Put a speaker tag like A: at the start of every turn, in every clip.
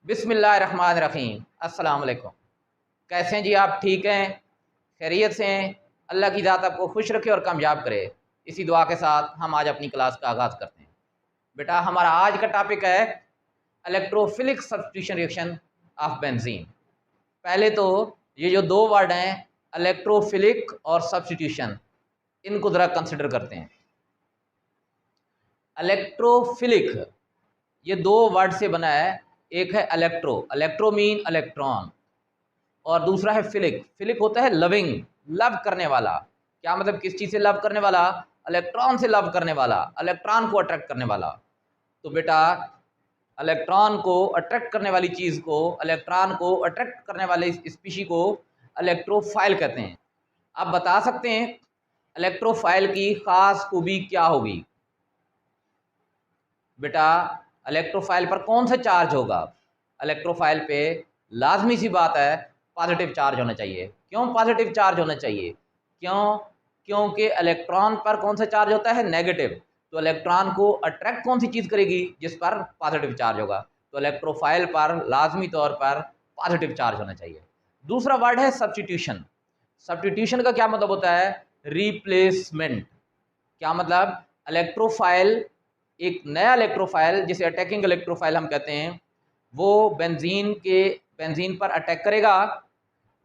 A: बिस्मिल्लाहिर्रहमानिर्रहीम। अस्सलाम वालेकुम। कैसे हैं जी आप? ठीक हैं, खैरियत से हैं? अल्लाह की ज़ात आपको खुश रखे और कामयाब करे। इसी दुआ के साथ हम आज अपनी क्लास का आगाज़ करते हैं। बेटा हमारा आज का टॉपिक है electrophilic substitution reaction of benzene. पहले तो ये जो दो वर्ड हैं इलेक्ट्रोफिलिक और सब्स्टिट्यूशन, इनको ज़रा कंसिडर करते हैं। इलेक्ट्रोफिलिक ये दो वर्ड से बना है। एक है इलेक्ट्रो मीन इलेक्ट्रॉन, और दूसरा है फिलिक। फिलिक होता है लविंग, लव करने वाला। क्या मतलब? किस चीज़ से लव करने वाला? इलेक्ट्रॉन से लव करने वाला, इलेक्ट्रॉन को अट्रैक्ट करने वाला। तो बेटा इलेक्ट्रॉन को अट्रैक्ट करने वाली चीज़ को, इलेक्ट्रॉन को अट्रैक्ट करने वाले स्पीशी को इलेक्ट्रोफाइल कहते हैं। आप बता सकते हैं इलेक्ट्रोफाइल की खास खूबी क्या होगी? बेटा इलेक्ट्रोफाइल पर कौन सा चार्ज होगा? इलेक्ट्रोफाइल पे लाजमी सी बात है पॉजिटिव चार्ज होना चाहिए। क्यों पॉजिटिव चार्ज होना चाहिए? क्योंकि इलेक्ट्रॉन पर कौन सा चार्ज होता है? नेगेटिव। तो इलेक्ट्रॉन को अट्रैक्ट कौन सी चीज़ करेगी? जिस पर पॉजिटिव चार्ज होगा। तो इलेक्ट्रोफाइल पर लाजमी तौर पर पॉजिटिव चार्ज होना चाहिए। दूसरा वर्ड है सब्स्टिट्यूशन। सब्स्टिट्यूशन का क्या मतलब होता है? रिप्लेसमेंट। क्या मतलब? इलेक्ट्रोफाइल, एक नया इलेक्ट्रोफाइल जिसे अटैकिंग इलेक्ट्रोफाइल हम कहते हैं, वो बेंजीन पर अटैक करेगा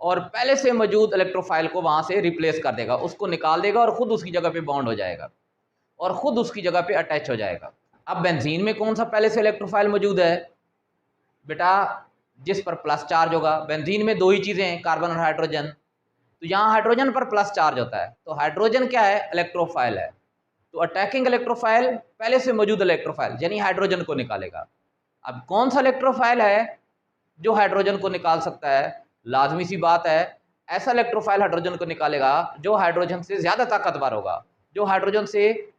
A: और पहले से मौजूद इलेक्ट्रोफाइल को वहाँ से रिप्लेस कर देगा, उसको निकाल देगा और ख़ुद उसकी जगह पे बॉन्ड हो जाएगा और ख़ुद उसकी जगह पे अटैच हो जाएगा। अब बेंजीन में कौन सा पहले से इलेक्ट्रोफाइल मौजूद है? बेटा जिस पर प्लस चार्ज होगा। बेंजीन में दो ही चीज़ें हैं, कार्बन और हाइड्रोजन। तो यहाँ हाइड्रोजन पर प्लस चार्ज होता है, तो हाइड्रोजन क्या है? इलेक्ट्रोफाइल है। तो अटैकिंग इलेक्ट्रोफाइल पहले से मौजूद इलेक्ट्रोफाइल यानी हाइड्रोजन को निकालेगा। अब कौन सा इलेक्ट्रोफाइल है जो हाइड्रोजन को निकाल सकता है? लाजमी सी बात है ऐसा इलेक्ट्रोफाइल हाइड्रोजन को निकालेगा जो हाइड्रोजन से ज़्यादा ताकतवर होगा, जो हाइड्रोजन से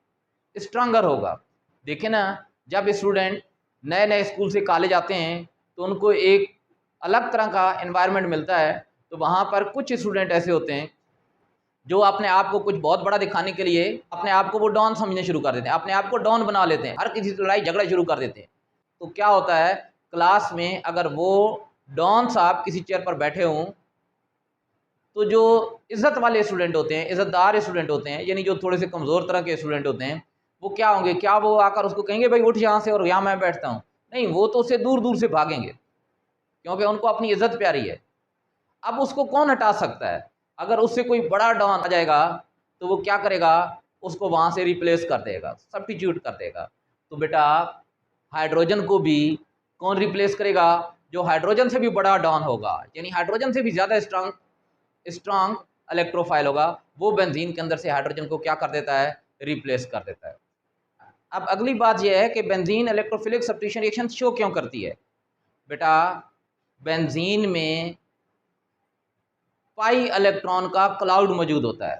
A: स्ट्रांगर होगा। देखिए ना, जब स्टूडेंट नए नए स्कूल से कॉलेज आते हैं तो उनको एक अलग तरह का एनवायरनमेंट मिलता है। तो वहाँ पर कुछ स्टूडेंट ऐसे होते हैं जो अपने आप को कुछ बहुत बड़ा दिखाने के लिए अपने आप को वो डॉन समझने शुरू कर देते हैं, अपने आप को डॉन बना लेते हैं, हर किसी से लड़ाई झगड़ा शुरू कर देते हैं। तो क्या होता है, क्लास में अगर वो डॉन साहब किसी चेयर पर बैठे हों तो जो इज़्ज़त वाले स्टूडेंट होते हैं, इज़्ज़तदार स्टूडेंट होते हैं, यानी जो थोड़े से कमज़ोर तरह के स्टूडेंट होते हैं, वो क्या होंगे? क्या वो आकर उसको कहेंगे भाई उठ यहाँ से और यहाँ मैं बैठता हूँ? नहीं, वो तो उससे दूर दूर से भागेंगे क्योंकि उनको अपनी इज़्ज़त प्यारी है। अब उसको कौन हटा सकता है? अगर उससे कोई बड़ा डॉन आ जाएगा तो वो क्या करेगा? उसको वहाँ से रिप्लेस कर देगा, सब्स्टिट्यूट कर देगा। तो बेटा हाइड्रोजन को भी कौन रिप्लेस करेगा? जो हाइड्रोजन से भी बड़ा डॉन होगा, यानी हाइड्रोजन से भी ज़्यादा स्ट्रांग इलेक्ट्रोफाइल होगा, वो बेंजीन के अंदर से हाइड्रोजन को क्या कर देता है? रिप्लेस कर देता है। अब अगली बात यह है कि benzene electrophilic substitution reaction show क्यों करती है? बेटा बेंजीन में पाई इलेक्ट्रॉन का क्लाउड मौजूद होता है।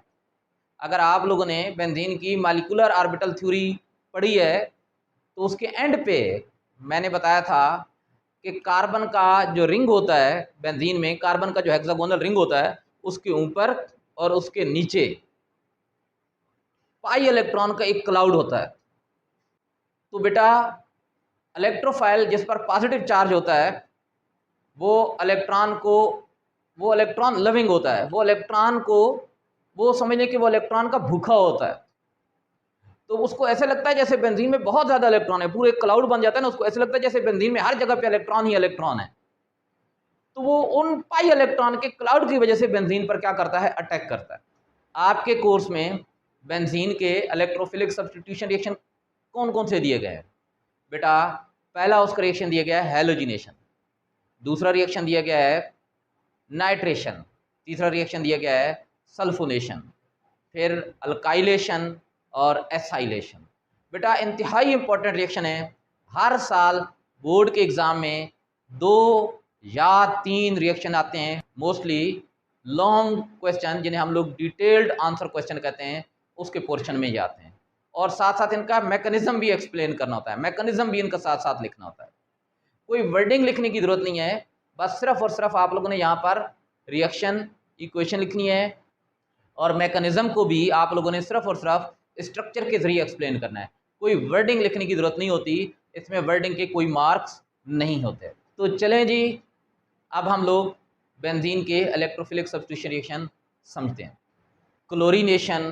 A: अगर आप लोगों ने बेंजीन की मॉलिक्यूलर ऑर्बिटल थ्योरी पढ़ी है तो उसके एंड पे मैंने बताया था कि कार्बन का जो रिंग होता है बेंजीन में, कार्बन का जो हेक्सागोनल रिंग होता है, उसके ऊपर और उसके नीचे पाई इलेक्ट्रॉन का एक क्लाउड होता है। तो बेटा इलेक्ट्रोफाइल जिस पर पॉजिटिव चार्ज होता है वो इलेक्ट्रॉन लविंग होता है, वो इलेक्ट्रॉन को, वो समझने कि वो इलेक्ट्रॉन का भूखा होता है। तो उसको ऐसे लगता है जैसे बेंजीन में बहुत ज़्यादा इलेक्ट्रॉन है, पूरे क्लाउड बन जाता है ना, उसको ऐसे लगता है जैसे बेंजीन में हर जगह पे इलेक्ट्रॉन ही इलेक्ट्रॉन है। तो वो उन पाई इलेक्ट्रॉन के क्लाउड की वजह से बेंजीन पर क्या करता है? अटैक करता है। आपके कोर्स में बेंजीन के इलेक्ट्रोफिलिक सब्स्टिट्यूशन रिएक्शन कौन कौन से दिए गए हैं? बेटा पहला उसका रिएक्शन दिया गया है हैलोजिनेशन, दूसरा रिएक्शन दिया गया है नाइट्रेशन, तीसरा रिएक्शन दिया गया है सल्फोनेशन, फिर अल्काइलेशन और एसाइलेशन। बेटा इंतहाई इंपॉर्टेंट रिएक्शन है। हर साल बोर्ड के एग्ज़ाम में 2 या 3 रिएक्शन आते हैं, मोस्टली लॉन्ग क्वेश्चन जिन्हें हम लोग डिटेल्ड आंसर क्वेश्चन कहते हैं, उसके पोर्शन में ही आते हैं। और साथ साथ इनका मैकेनिज्म भी एक्सप्लेन करना होता है, मैकेनिज्म भी इनका साथ साथ लिखना होता है। कोई वर्डिंग लिखने की ज़रूरत नहीं है, बस सिर्फ और सिर्फ आप लोगों ने यहाँ पर रिएक्शन इक्वेशन लिखनी है और मैकेनिज्म को भी आप लोगों ने सिर्फ और सिर्फ स्ट्रक्चर के जरिए एक्सप्लेन करना है। कोई वर्डिंग लिखने की ज़रूरत नहीं होती, इसमें वर्डिंग के कोई मार्क्स नहीं होते। तो चलें जी, अब हम लोग बेंजीन के इलेक्ट्रोफिलिक सब्स्टिट्यूशन रिएक्शन समझते हैं। क्लोरीनेशन,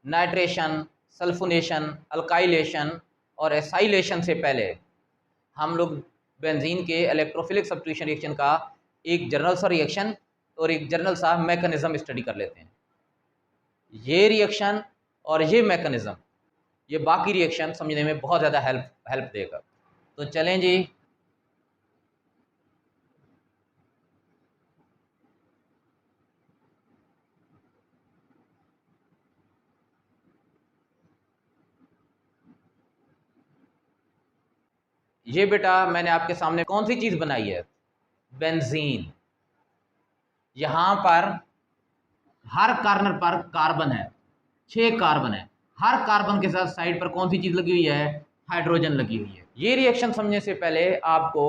A: नाइट्रेशन, सल्फोनेशन, अल्काइलेशन और एसाइलेशन से पहले हम लोग बेंजीन के इलेक्ट्रोफिलिक सब्स्टिट्यूशन रिएक्शन का एक जनरल सा रिएक्शन और एक जनरल सा मैकेनिज्म स्टडी कर लेते हैं। ये रिएक्शन और ये मैकेनिज्म ये बाकी रिएक्शन समझने में बहुत ज़्यादा हेल्प देगा। तो चलें जी, ये बेटा मैंने आपके सामने कौन सी चीज़ बनाई है? बेंजीन। यहाँ पर हर कार्नर पर कार्बन है, 6 कार्बन है। हर कार्बन के साथ साइड पर कौन सी चीज़ लगी हुई है? हाइड्रोजन लगी हुई है। ये रिएक्शन समझने से पहले आपको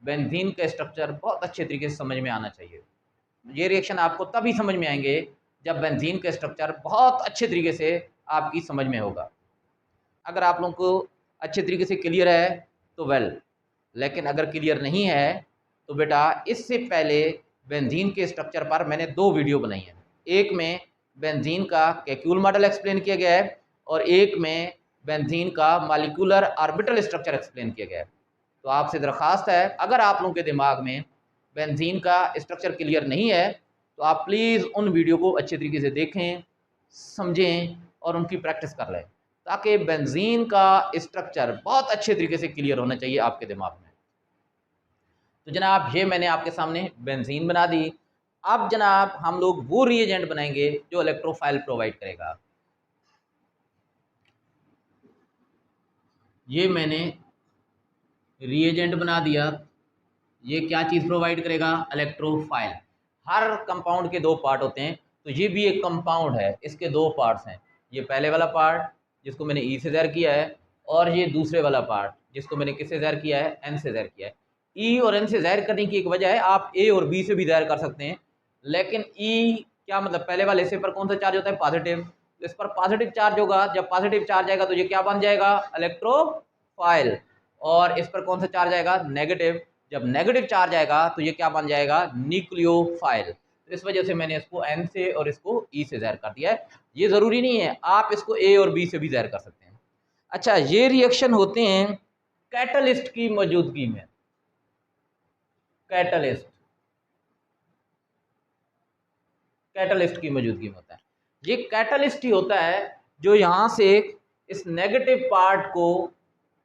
A: बेंजीन का स्ट्रक्चर बहुत अच्छे तरीके से समझ में आना चाहिए। ये रिएक्शन आपको तभी समझ में आएंगे जब बेंजीन का स्ट्रक्चर बहुत अच्छे तरीके से आपकी समझ में होगा। अगर आप लोगों को अच्छे तरीके से क्लियर है तो वेल, लेकिन अगर क्लियर नहीं है तो बेटा इससे पहले बेंजीन के स्ट्रक्चर पर मैंने 2 वीडियो बनाई हैं। एक में बेंजीन का कैक्यूल मॉडल एक्सप्लेन किया गया है और एक में बेंजीन का मॉलिक्यूलर ऑर्बिटल स्ट्रक्चर एक्सप्लेन किया गया है। तो आपसे दरख्वास्त है, अगर आप लोगों के दिमाग में बेंजीन का स्ट्रक्चर क्लियर नहीं है तो आप प्लीज़ उन वीडियो को अच्छे तरीके से देखें, समझें और उनकी प्रैक्टिस कर लें, ताकि बेंजीन का स्ट्रक्चर बहुत अच्छे तरीके से क्लियर होना चाहिए आपके दिमाग में। तो जनाब ये मैंने आपके सामने बेंजीन बना दी। अब जनाब हम लोग वो रिएजेंट बनाएंगे जो इलेक्ट्रोफाइल प्रोवाइड करेगा। ये मैंने रिएजेंट बना दिया। ये क्या चीज़ प्रोवाइड करेगा? इलेक्ट्रोफाइल। हर कंपाउंड के 2 पार्ट होते हैं, तो ये भी एक कंपाउंड है, इसके 2 पार्ट्स हैं। ये पहले वाला पार्ट जिसको मैंने ई से ज़ाहिर किया है और ये दूसरे वाला पार्ट जिसको मैंने किससे ज़ाहिर किया है? एन से ज़ाहिर किया है। ई और एन से ज़ाहिर करने की एक वजह है, आप ए और बी से भी ज़ाहिर कर सकते हैं, लेकिन ई क्या मतलब, पहले वाले हिस्से पर कौन सा चार्ज होता है? पॉजिटिव। तो इस पर पॉजिटिव चार्ज होगा, जब पॉजिटिव चार्ज आएगा तो ये क्या बन जाएगा? इलेक्ट्रोफाइल। और इस पर कौन सा चार्ज आएगा? नेगेटिव। जब नेगेटिव चार्ज आएगा तो ये क्या बन जाएगा? न्यूक्लियोफाइल। तो इस वजह से मैंने इसको एन से और इसको ई से ज़ाहिर कर दिया है। ये ज़रूरी नहीं है, आप इसको ए और बी से भी ज़ाहिर कर सकते हैं। अच्छा, ये रिएक्शन होते हैं कैटलिस्ट की मौजूदगी में। कैटलिस्ट कैटलिस्ट की मौजूदगी में होता है। ये कैटलिस्ट ही होता है जो यहाँ से इस नेगेटिव पार्ट को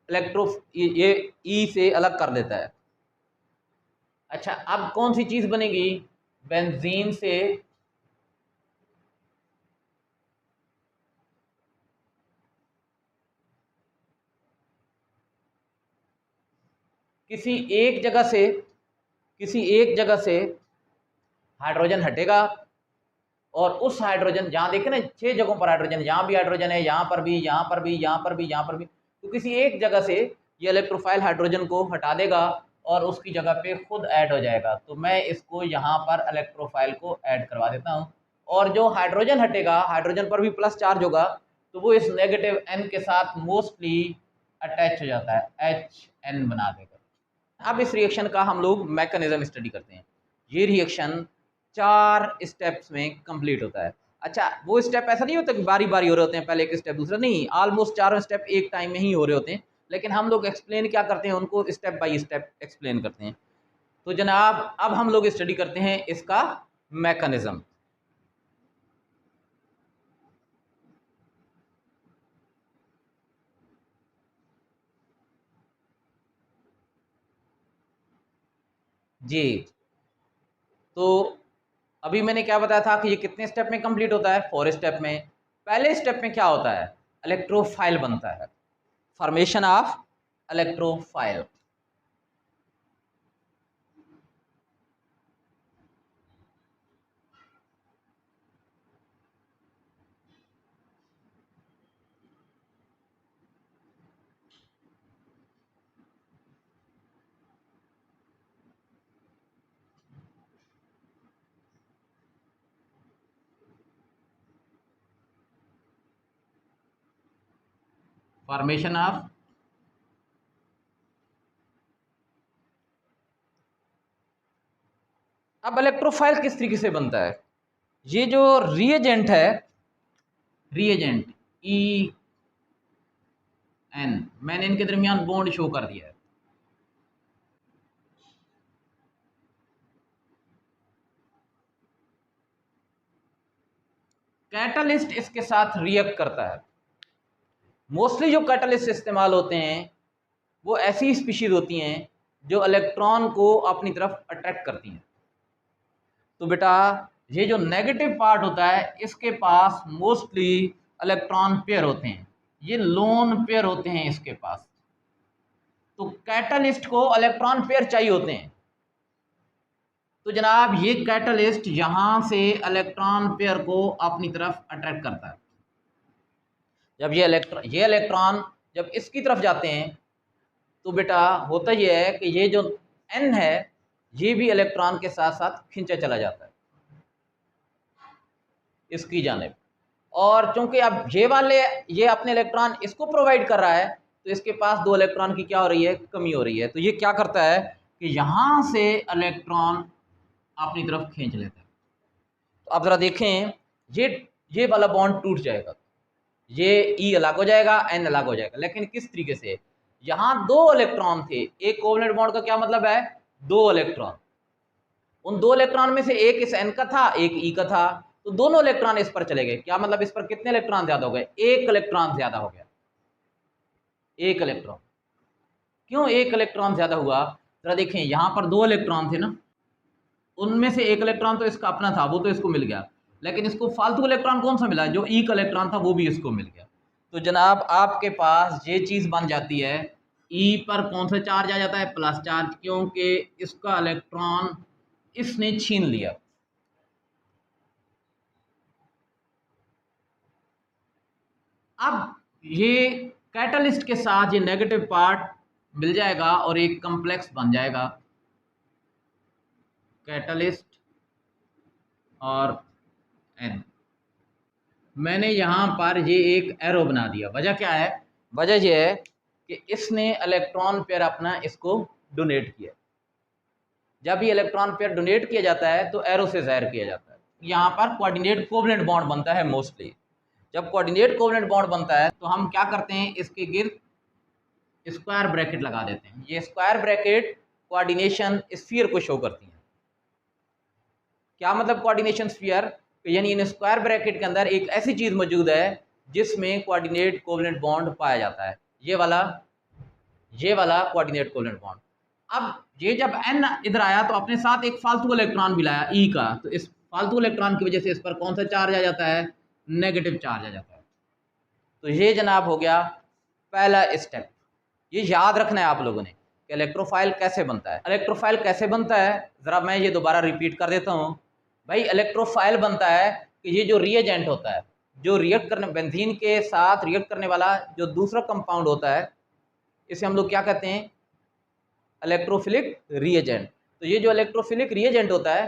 A: इलेक्ट्रो ये ई से अलग कर देता है। अच्छा, अब कौन सी चीज बनेगी? बेंजीन से किसी एक जगह से किसी एक जगह से हाइड्रोजन हटेगा और उस हाइड्रोजन, जहां देखे ना 6 जगहों पर हाइड्रोजन, यहाँ भी हाइड्रोजन है, यहाँ पर भी, यहाँ पर भी, यहाँ पर भी, यहाँ पर भी, तो किसी एक जगह से ये इलेक्ट्रोफाइल हाइड्रोजन को हटा देगा और उसकी जगह पे खुद ऐड हो जाएगा। तो मैं इसको यहाँ पर इलेक्ट्रोफाइल को ऐड करवा देता हूँ और जो हाइड्रोजन हटेगा, हाइड्रोजन पर भी प्लस चार्ज होगा, तो वो इस नेगेटिव एन के साथ मोस्टली अटैच हो जाता है, एच एन बना देगा। अब इस रिएक्शन का हम लोग मैकेनिज्म स्टडी करते हैं। ये रिएक्शन 4 स्टेप्स में कंप्लीट होता है। अच्छा, वो स्टेप ऐसा नहीं होता कि बारी बारी हो रहे होते हैं, पहले एक स्टेप दूसरा, नहीं, ऑलमोस्ट चारों स्टेप एक टाइम में ही हो रहे होते हैं, लेकिन हम लोग एक्सप्लेन क्या करते हैं, उनको स्टेप बाय स्टेप एक्सप्लेन करते हैं। तो जनाब अब हम लोग स्टडी करते हैं इसका मैकेनिज्म। जी, तो अभी मैंने क्या बताया था कि ये कितने स्टेप में कंप्लीट होता है? 4 स्टेप में। पहले स्टेप में क्या होता है? इलेक्ट्रोफाइल बनता है, formation of electrophile. Formation of अब इलेक्ट्रोफाइल किस तरीके से बनता है? ये जो रिएजेंट है, रिएजेंट ई एन, मैंने इनके दरमियान बॉन्ड शो कर दिया है। कैटलिस्ट इसके साथ रिएक्ट करता है। मोस्टली जो कैटलिस्ट इस्तेमाल होते हैं वो ऐसी स्पीशीज होती हैं जो इलेक्ट्रॉन को अपनी तरफ अट्रैक्ट करती हैं। तो बेटा ये जो नेगेटिव पार्ट होता है इसके पास मोस्टली इलेक्ट्रॉन पेयर होते हैं, ये लोन पेयर होते हैं इसके पास। तो कैटलिस्ट को इलेक्ट्रॉन पेयर चाहिए होते हैं। तो जनाब ये कैटलिस्ट यहां से इलेक्ट्रॉन पेयर को अपनी तरफ अट्रैक्ट करता है। जब ये इलेक्ट्रॉन जब इसकी तरफ जाते हैं तो बेटा होता ये है कि ये जो एन है ये भी इलेक्ट्रॉन के साथ साथ खींचा चला जाता है इसकी जानिब। और चूंकि अब ये अपने इलेक्ट्रॉन इसको प्रोवाइड कर रहा है तो इसके पास 2 इलेक्ट्रॉन की क्या हो रही है, कमी हो रही है। तो ये क्या करता है कि यहां से इलेक्ट्रॉन अपनी तरफ खींच लेता है। तो आप जरा देखें, ये वाला बॉन्ड टूट जाएगा, ये ई अलग हो जाएगा, एन अलग हो जाएगा। लेकिन किस तरीके से? यहां 2 इलेक्ट्रॉन थे, एक कोवलेंट बॉन्ड का क्या मतलब है, 2 इलेक्ट्रॉन। उन 2 इलेक्ट्रॉन में से एक इस एन का था, एक ई का था, तो दोनों इलेक्ट्रॉन इस पर चले गए। क्या मतलब इस पर कितने इलेक्ट्रॉन ज्यादा हो गए, 1 इलेक्ट्रॉन ज्यादा हो गया, 1 इलेक्ट्रॉन। क्यों 1 इलेक्ट्रॉन ज्यादा हुआ? जरा देखें, यहां पर 2 इलेक्ट्रॉन थे ना, उनमें से 1 इलेक्ट्रॉन तो इसका अपना था, वो तो इसको मिल गया, लेकिन इसको फालतू इलेक्ट्रॉन कौन सा मिला, जो ई का इलेक्ट्रॉन था वो भी इसको मिल गया। तो जनाब आपके पास ये चीज बन जाती है, ई पर कौन सा चार्ज आ जाता है, प्लस चार्ज, क्योंकि इसका इलेक्ट्रॉन इसने छीन लिया। अब ये कैटलिस्ट के साथ ये नेगेटिव पार्ट मिल जाएगा और एक कॉम्प्लेक्स बन जाएगा, कैटलिस्ट और एन। मैंने यहाँ पर ये एक एरो बना दिया। वजह क्या है? वजह ये है कि इसने इलेक्ट्रॉन पेयर अपना इसको डोनेट किया। जब ये इलेक्ट्रॉन पेयर डोनेट किया जाता है तो एरो से ज़ाहिर किया जाता है। यहाँ पर कोऑर्डिनेट कोवलेंट बॉन्ड बनता है मोस्टली। जब कोऑर्डिनेट कोवलेंट बॉन्ड बनता है तो हम क्या करते हैं, इसके गिर्द स्क्वायर ब्रैकेट लगा देते हैं। ये स्क्वायर ब्रैकेट कोऑर्डिनेशन स्फीयर को शो करती है। क्या मतलब कोऑर्डिनेशन स्फीयर? यानी इन स्क्वायर ब्रैकेट के अंदर एक ऐसी चीज मौजूद है जिसमें कोऑर्डिनेट कोवलेंट बॉन्ड पाया जाता है, ये वाला कोऑर्डिनेट कोवलेंट बॉन्ड। अब ये जब एन इधर आया तो अपने साथ एक फालतू इलेक्ट्रॉन भी लाया ई का, तो इस फालतू इलेक्ट्रॉन की वजह से इस पर कौन सा चार्ज आ जाता है, नेगेटिव चार्ज आ जाता है। तो ये जनाब हो गया पहला स्टेप। ये याद रखना है आप लोगों ने कि इलेक्ट्रोफाइल कैसे बनता है। इलेक्ट्रोफाइल कैसे बनता है जरा मैं ये दोबारा रिपीट कर देता हूँ। भाई इलेक्ट्रोफाइल बनता है कि ये जो रिएजेंट होता है, जो रिएक्ट करने, बेंजीन के साथ रिएक्ट करने वाला जो दूसरा कंपाउंड होता है, इसे हम लोग क्या कहते हैं, इलेक्ट्रोफिलिक रिएजेंट। तो ये जो इलेक्ट्रोफिलिक रिएजेंट होता है,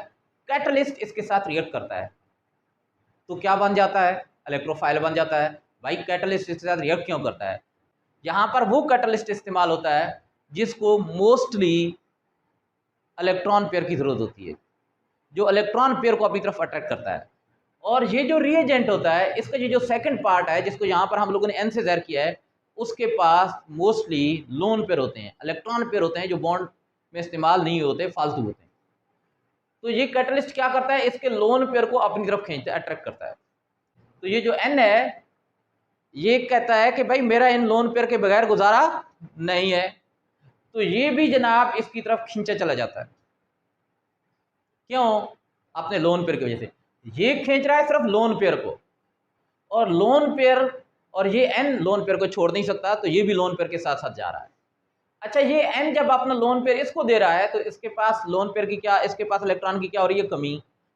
A: कैटलिस्ट इसके साथ रिएक्ट करता है तो क्या बन जाता है, इलेक्ट्रोफाइल बन जाता है। भाई कैटलिस्ट इसके साथ रिएक्ट क्यों करता है? यहाँ पर वो कैटलिस्ट इस्तेमाल होता है जिसको मोस्टली इलेक्ट्रॉन पेयर की जरूरत होती है, जो इलेक्ट्रॉन पेयर को अपनी तरफ अट्रैक्ट करता है। और ये जो रिएजेंट होता है, इसका ये जो सेकंड पार्ट है जिसको यहाँ पर हम लोगों ने एन से ज़ाहिर किया है, उसके पास मोस्टली लोन पेयर होते हैं, इलेक्ट्रॉन पेयर होते हैं जो बॉन्ड में इस्तेमाल नहीं होते, फालतू होते हैं। तो ये कैटलिस्ट क्या करता है, इसके लोन पेयर को अपनी तरफ खींचता है, अट्रैक्ट करता है। तो ये जो एन है ये कहता है कि भाई मेरा इन लोन पेयर के बगैर गुजारा नहीं है, तो ये भी जनाब इसकी तरफ खींचा चला जाता है। क्यों? अपने लोन पेयर की वजह से। ये खींच रहा है सिर्फ लोन पेयर को, और लोन पेयर, और ये एन लोन पेयर को छोड़ नहीं सकता, तो ये भी लोन पेयर के साथ साथ जा रहा है। अच्छा, ये एन जब अपना लोन पेयर इसको दे रहा है तो इसके पास लोन पेयर की क्या, इसके पास इलेक्ट्रॉन की क्या हो रही है, कमी।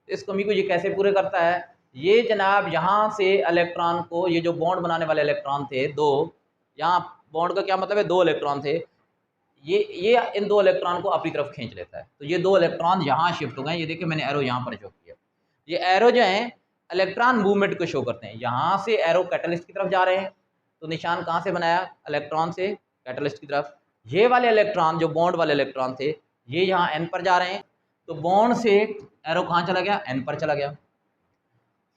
A: तो इस कमी को ये कैसे पूरे करता है, ये जनाब यहाँ से इलेक्ट्रॉन को, ये जो बॉन्ड बनाने वाले इलेक्ट्रॉन थे 2, यहाँ बॉन्ड का क्या मतलब है, 2 इलेक्ट्रॉन थे, ये इन 2 इलेक्ट्रॉन को अपनी तरफ खींच लेता है। तो ये 2 इलेक्ट्रॉन यहाँ शिफ्ट हो गए। ये देखिए मैंने एरो यहाँ पर शो किया, ये एरो जो है इलेक्ट्रॉन मूवमेंट को शो करते हैं। यहाँ से एरो कैटलिस्ट की तरफ जा रहे हैं, तो निशान कहाँ से बनाया, इलेक्ट्रॉन से कैटलिस्ट की तरफ। ये वाले इलेक्ट्रॉन जो बॉन्ड वाले इलेक्ट्रॉन थे, ये यहाँ एन पर जा रहे हैं, तो बॉन्ड से एरो कहाँ चला गया, एन पर चला गया।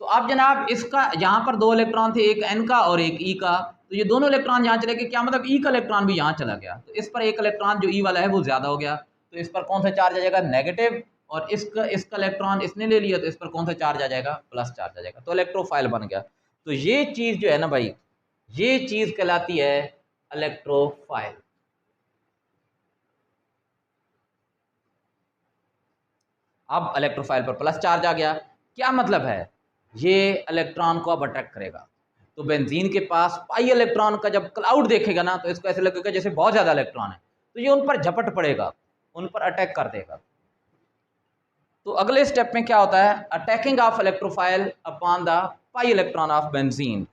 A: तो अब जनाब इसका यहाँ पर 2 इलेक्ट्रॉन थे, एक एन का और एक ई का, तो ये दोनों इलेक्ट्रॉन यहाँ चले गए, क्या मतलब ई का इलेक्ट्रॉन भी यहाँ चला गया, तो इस पर एक इलेक्ट्रॉन जो ई वाला है वो ज्यादा हो गया, तो इस पर कौन सा चार्ज आ जाएगा, नेगेटिव, और इसका इलेक्ट्रॉन इसने ले लिया तो इस पर कौन सा चार्ज आ जाएगा, प्लस चार्ज आ जाएगा, तो इलेक्ट्रोफाइल बन गया। तो ये चीज जो है ना भाई, ये चीज कहलाती है इलेक्ट्रोफाइल। अब इलेक्ट्रोफाइल पर प्लस चार्ज आ गया, क्या मतलब है, ये इलेक्ट्रॉन को अब अट्रैक्ट करेगा। तो बेंजीन के पास पाई इलेक्ट्रॉन का जब क्लाउड देखेगा ना, तो इसको ऐसे लगेगा जैसे बहुत ज्यादा इलेक्ट्रॉन है, तो ये उन पर झपट पड़ेगा, उन पर अटैक कर देगा। तो अगले स्टेप में क्या होता है, attacking of electrophile upon the pi electron of benzene.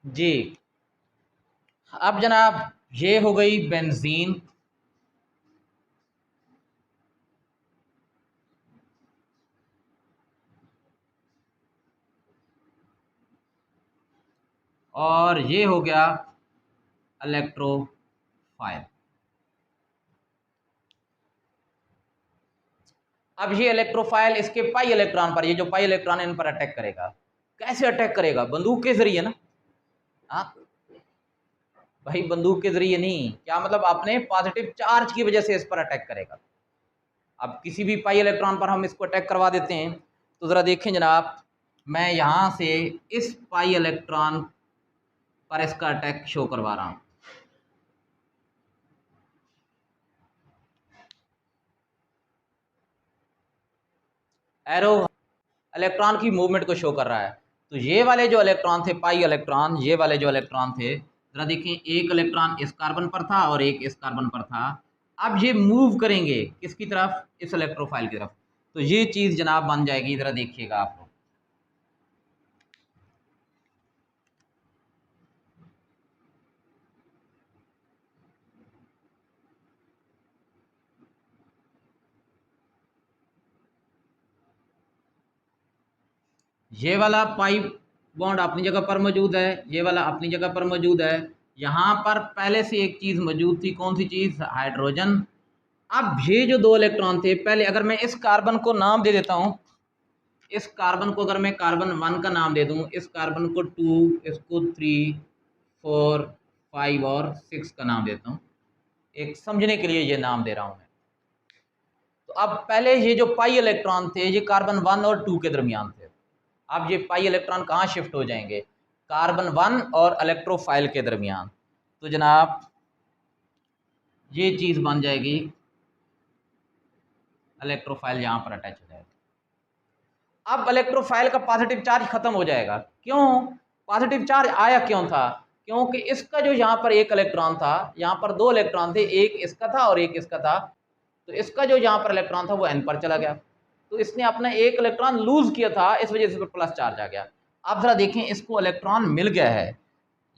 A: जी, अब जनाब ये हो गई बेंजीन, और ये हो गया इलेक्ट्रोफाइल। अब ये इलेक्ट्रोफाइल इसके पाई इलेक्ट्रॉन पर, ये जो पाई इलेक्ट्रॉन है इन पर अटैक करेगा। कैसे अटैक करेगा, बंदूक के जरिए ना, हाँ भाई बंदूक के जरिए नहीं, क्या मतलब अपने पॉजिटिव चार्ज की वजह से इस पर अटैक करेगा। अब किसी भी पाई इलेक्ट्रॉन पर हम इसको अटैक करवा देते हैं, तो ज़रा देखें जनाब, मैं यहाँ से इस पाई इलेक्ट्रॉन पर इसका अटैक शो करवा रहा हूँ, एरो इलेक्ट्रॉन की मूवमेंट को शो कर रहा है। तो ये वाले जो इलेक्ट्रॉन थे पाई इलेक्ट्रॉन, ये वाले जो इलेक्ट्रॉन थे, जरा देखें, एक इलेक्ट्रॉन इस कार्बन पर था और एक इस कार्बन पर था। अब ये मूव करेंगे किसकी तरफ, इस इलेक्ट्रोफाइल की तरफ, तो ये चीज जनाब बन जाएगी, जरा देखिएगा आप लोग, ये वाला पाई बॉन्ड अपनी जगह पर मौजूद है, ये वाला अपनी जगह पर मौजूद है, यहाँ पर पहले से एक चीज मौजूद थी, कौन सी चीज, हाइड्रोजन। अब ये जो 2 इलेक्ट्रॉन थे, पहले अगर मैं इस कार्बन को नाम दे देता हूँ, इस कार्बन को अगर मैं कार्बन 1 का नाम दे दूं, इस कार्बन को 2, इसको 3, 4, 5 और 6 का नाम देता हूँ, एक समझने के लिए ये नाम दे रहा हूँ मैं। तो अब पहले ये जो पाई इलेक्ट्रॉन थे ये कार्बन 1 और 2 के दरमियान थे, अब ये पाई इलेक्ट्रॉन कहाँ शिफ्ट हो जाएंगे, कार्बन 1 और इलेक्ट्रोफाइल के दरमियान। तो जनाब ये चीज़ बन जाएगी, इलेक्ट्रोफाइल यहाँ पर अटैच हो जाएगा। अब इलेक्ट्रोफाइल का पॉजिटिव चार्ज खत्म हो जाएगा, क्यों, पॉजिटिव चार्ज आया क्यों था, क्योंकि इसका जो यहाँ पर एक इलेक्ट्रॉन था, यहाँ पर 2 इलेक्ट्रॉन थे, एक इसका था और एक इसका था, तो इसका जो यहाँ पर इलेक्ट्रॉन था वो एन पर चला गया, तो इसने अपना एक इलेक्ट्रॉन लूज किया था, इस वजह से इस पर प्लस चार्ज आ गया। अब जरा देखें, इसको इलेक्ट्रॉन मिल गया है,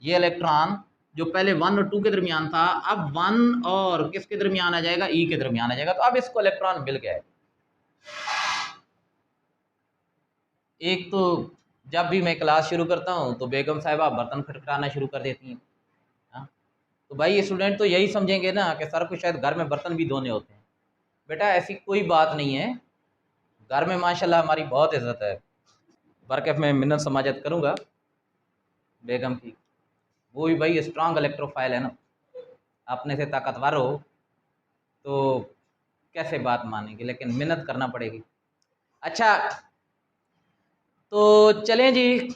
A: ये इलेक्ट्रॉन जो पहले 1 और 2 के दरमियान था, अब 1 और किसके दरमियान आ जाएगा, ई के दरमियान आ जाएगा, तो अब इसको इलेक्ट्रॉन मिल गया है। एक तो जब भी मैं क्लास शुरू करता हूँ तो बेगम साहिबा बर्तन खटखटाना शुरू कर देती हैं, हाँ? तो भाई स्टूडेंट तो यही समझेंगे ना कि सर को शायद घर में बर्तन भी धोने होते हैं। बेटा ऐसी कोई बात नहीं है, घर में माशाल्लाह हमारी बहुत इज्जत है, बरकत में मिन्नत समाजत करूँगा बेगम की, वो भी भाई स्ट्रांग इलेक्ट्रोफाइल है ना, अपने से ताकतवर हो तो कैसे बात मानेंगे, लेकिन मेहनत करना पड़ेगी। अच्छा तो चलें जी,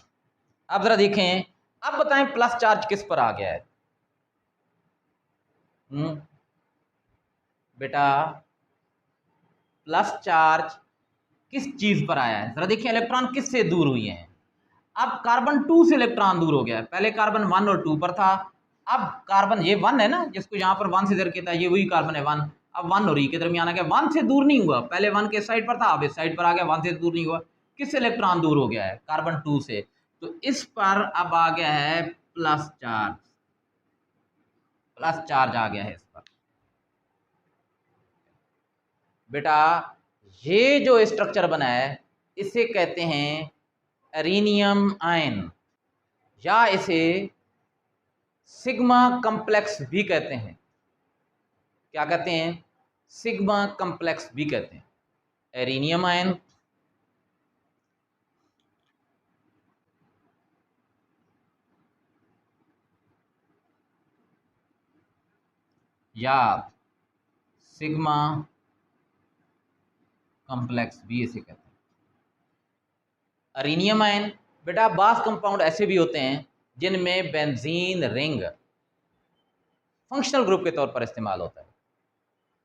A: अब जरा देखें, अब बताएं प्लस चार्ज किस पर आ गया है। बेटा प्लस चार्ज किस चीज पर आया है, जरा देखिए इलेक्ट्रॉन किससे दूर हुए हैं। अब कार्बन 2 से इलेक्ट्रॉन दूर हो गया, पहले कार्बन 1 और 2 पर था, अब कार्बन ये 1 है ना, जिसको यहाँ पर 1 से इधर के था, ये वही कार्बन है 1, अब 1 और ई के दरमियान आ गया, 1 से दूर नहीं हुआ, पहले 1 के साइड पर था, अब इस साइड पर आ गया, 1 से दूर नहीं हुआ। किस इलेक्ट्रॉन दूर हो गया है, कार्बन 2 से, तो इस पर अब आ गया है प्लस चार्ज, प्लस चार्ज आ गया है इस पर। बेटा ये जो स्ट्रक्चर बना है इसे कहते हैं एरिनियम आयन, या इसे सिग्मा कम्प्लेक्स भी कहते हैं। क्या कहते हैं, सिग्मा कम्प्लेक्स भी कहते हैं, एरिनियम आयन या सिग्मा कम्प्लेक्स भी इसे कहते हैं। एरिनियम आयन बेटा बास कंपाउंड ऐसे भी होते हैं जिनमें बेंजीन रिंग फंक्शनल ग्रुप के तौर पर इस्तेमाल होता है,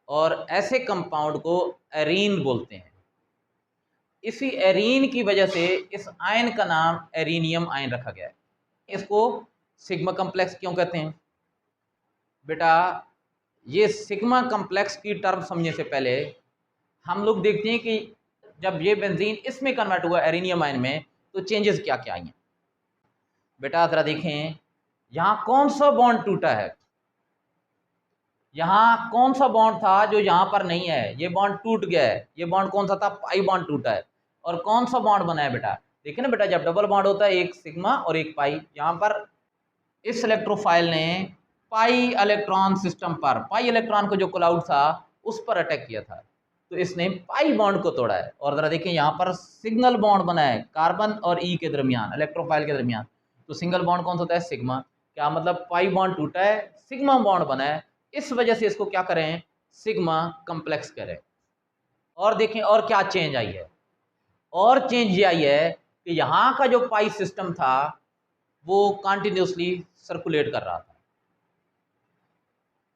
A: और ऐसे कंपाउंड को एरीन बोलते हैं। इसी एरीन की वजह से इस आयन का नाम एरीनियम आयन रखा गया है। इसको सिग्मा कम्प्लेक्स क्यों कहते हैं बेटा, ये सिग्मा कम्प्लेक्स की टर्म समझने से पहले हम लोग देखते हैं कि जब ये बेंजीन इसमें कन्वर्ट हुआ एरीनियम आयन में, तो चेंजेस क्या क्या आई हैं। बेटा जरा देखें, यहाँ कौन सा बॉन्ड टूटा है, यहाँ कौन सा बॉन्ड था जो यहाँ पर नहीं है, ये बॉन्ड टूट गया है, ये बॉन्ड कौन सा था, पाई बॉन्ड टूटा है, और कौन सा बॉन्ड बना है बेटा, देखिए ना बेटा, जब डबल बॉन्ड होता है एक सिग्मा और एक पाई, यहाँ पर इस इलेक्ट्रोफाइल ने पाई इलेक्ट्रॉन सिस्टम पर, पाई इलेक्ट्रॉन को जो क्लाउड था उस पर अटैक किया था, तो इसने पाई बॉन्ड को तोड़ा है। और जरा देखिए यहाँ पर सिंगल बॉन्ड बना है कार्बन और ई के दरमियान, इलेक्ट्रोफाइल के दरमियान, तो सिंगल बॉन्ड कौन सा होता है, सिग्मा, क्या मतलब पाई बॉन्ड टूटा है, सिग्मा बॉन्ड बना है, इस वजह से इसको क्या करें, सिग्मा कम्प्लेक्स करें। और देखें और क्या चेंज आई है, और चेंज ये आई है कि यहाँ का जो पाई सिस्टम था वो कंटिन्यूसली सर्कुलेट कर रहा था।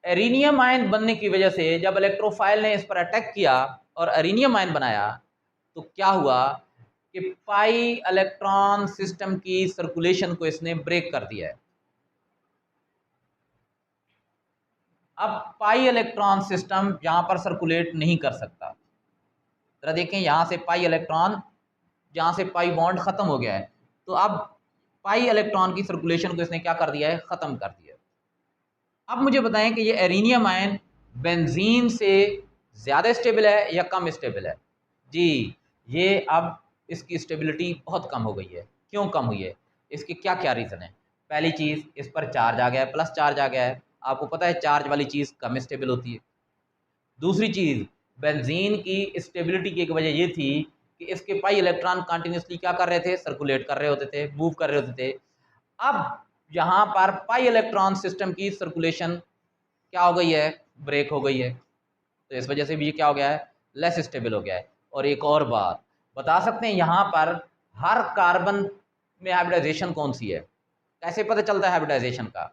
A: एरीनियम आयन बनने की वजह से जब इलेक्ट्रोफाइल ने इस पर अटैक किया और एरीनियम आयन बनाया, तो क्या हुआ कि पाई इलेक्ट्रॉन सिस्टम की सर्कुलेशन को इसने ब्रेक कर दिया है। अब पाई इलेक्ट्रॉन सिस्टम यहां पर सर्कुलेट नहीं कर सकता। जरा देखें, यहां से पाई इलेक्ट्रॉन, जहां से पाई बॉन्ड खत्म हो गया है, तो अब पाई इलेक्ट्रॉन की सर्कुलेशन को इसने क्या कर दिया है, खत्म कर दिया है। अब मुझे बताएं कि ये एरीनियम आयन बेंजीन से ज़्यादा स्टेबल है या कम स्टेबल है। जी, ये अब इसकी स्टेबिलिटी बहुत कम हो गई है। क्यों कम हुई है, इसके क्या क्या रीज़न है। पहली चीज़, इस पर चार्ज आ गया है, प्लस चार्ज आ गया है, आपको पता है चार्ज वाली चीज़ कम स्टेबल होती है। दूसरी चीज़, बेंजीन की स्टेबिलिटी की एक वजह ये थी कि इसके पाई इलेक्ट्रॉन कंटिन्यूसली क्या कर रहे थे, सर्कुलेट कर रहे होते थे, मूव कर रहे होते थे। अब यहाँ पर पाई इलेक्ट्रॉन सिस्टम की सर्कुलेशन क्या हो गई है, ब्रेक हो गई है, तो इस वजह से भी ये क्या हो गया है, लेस स्टेबल हो गया है। और एक और बात बता सकते हैं, यहाँ पर हर कार्बन में हाइब्रिडाइजेशन कौन सी है, कैसे पता चलता है हाइब्रिडाइजेशन का,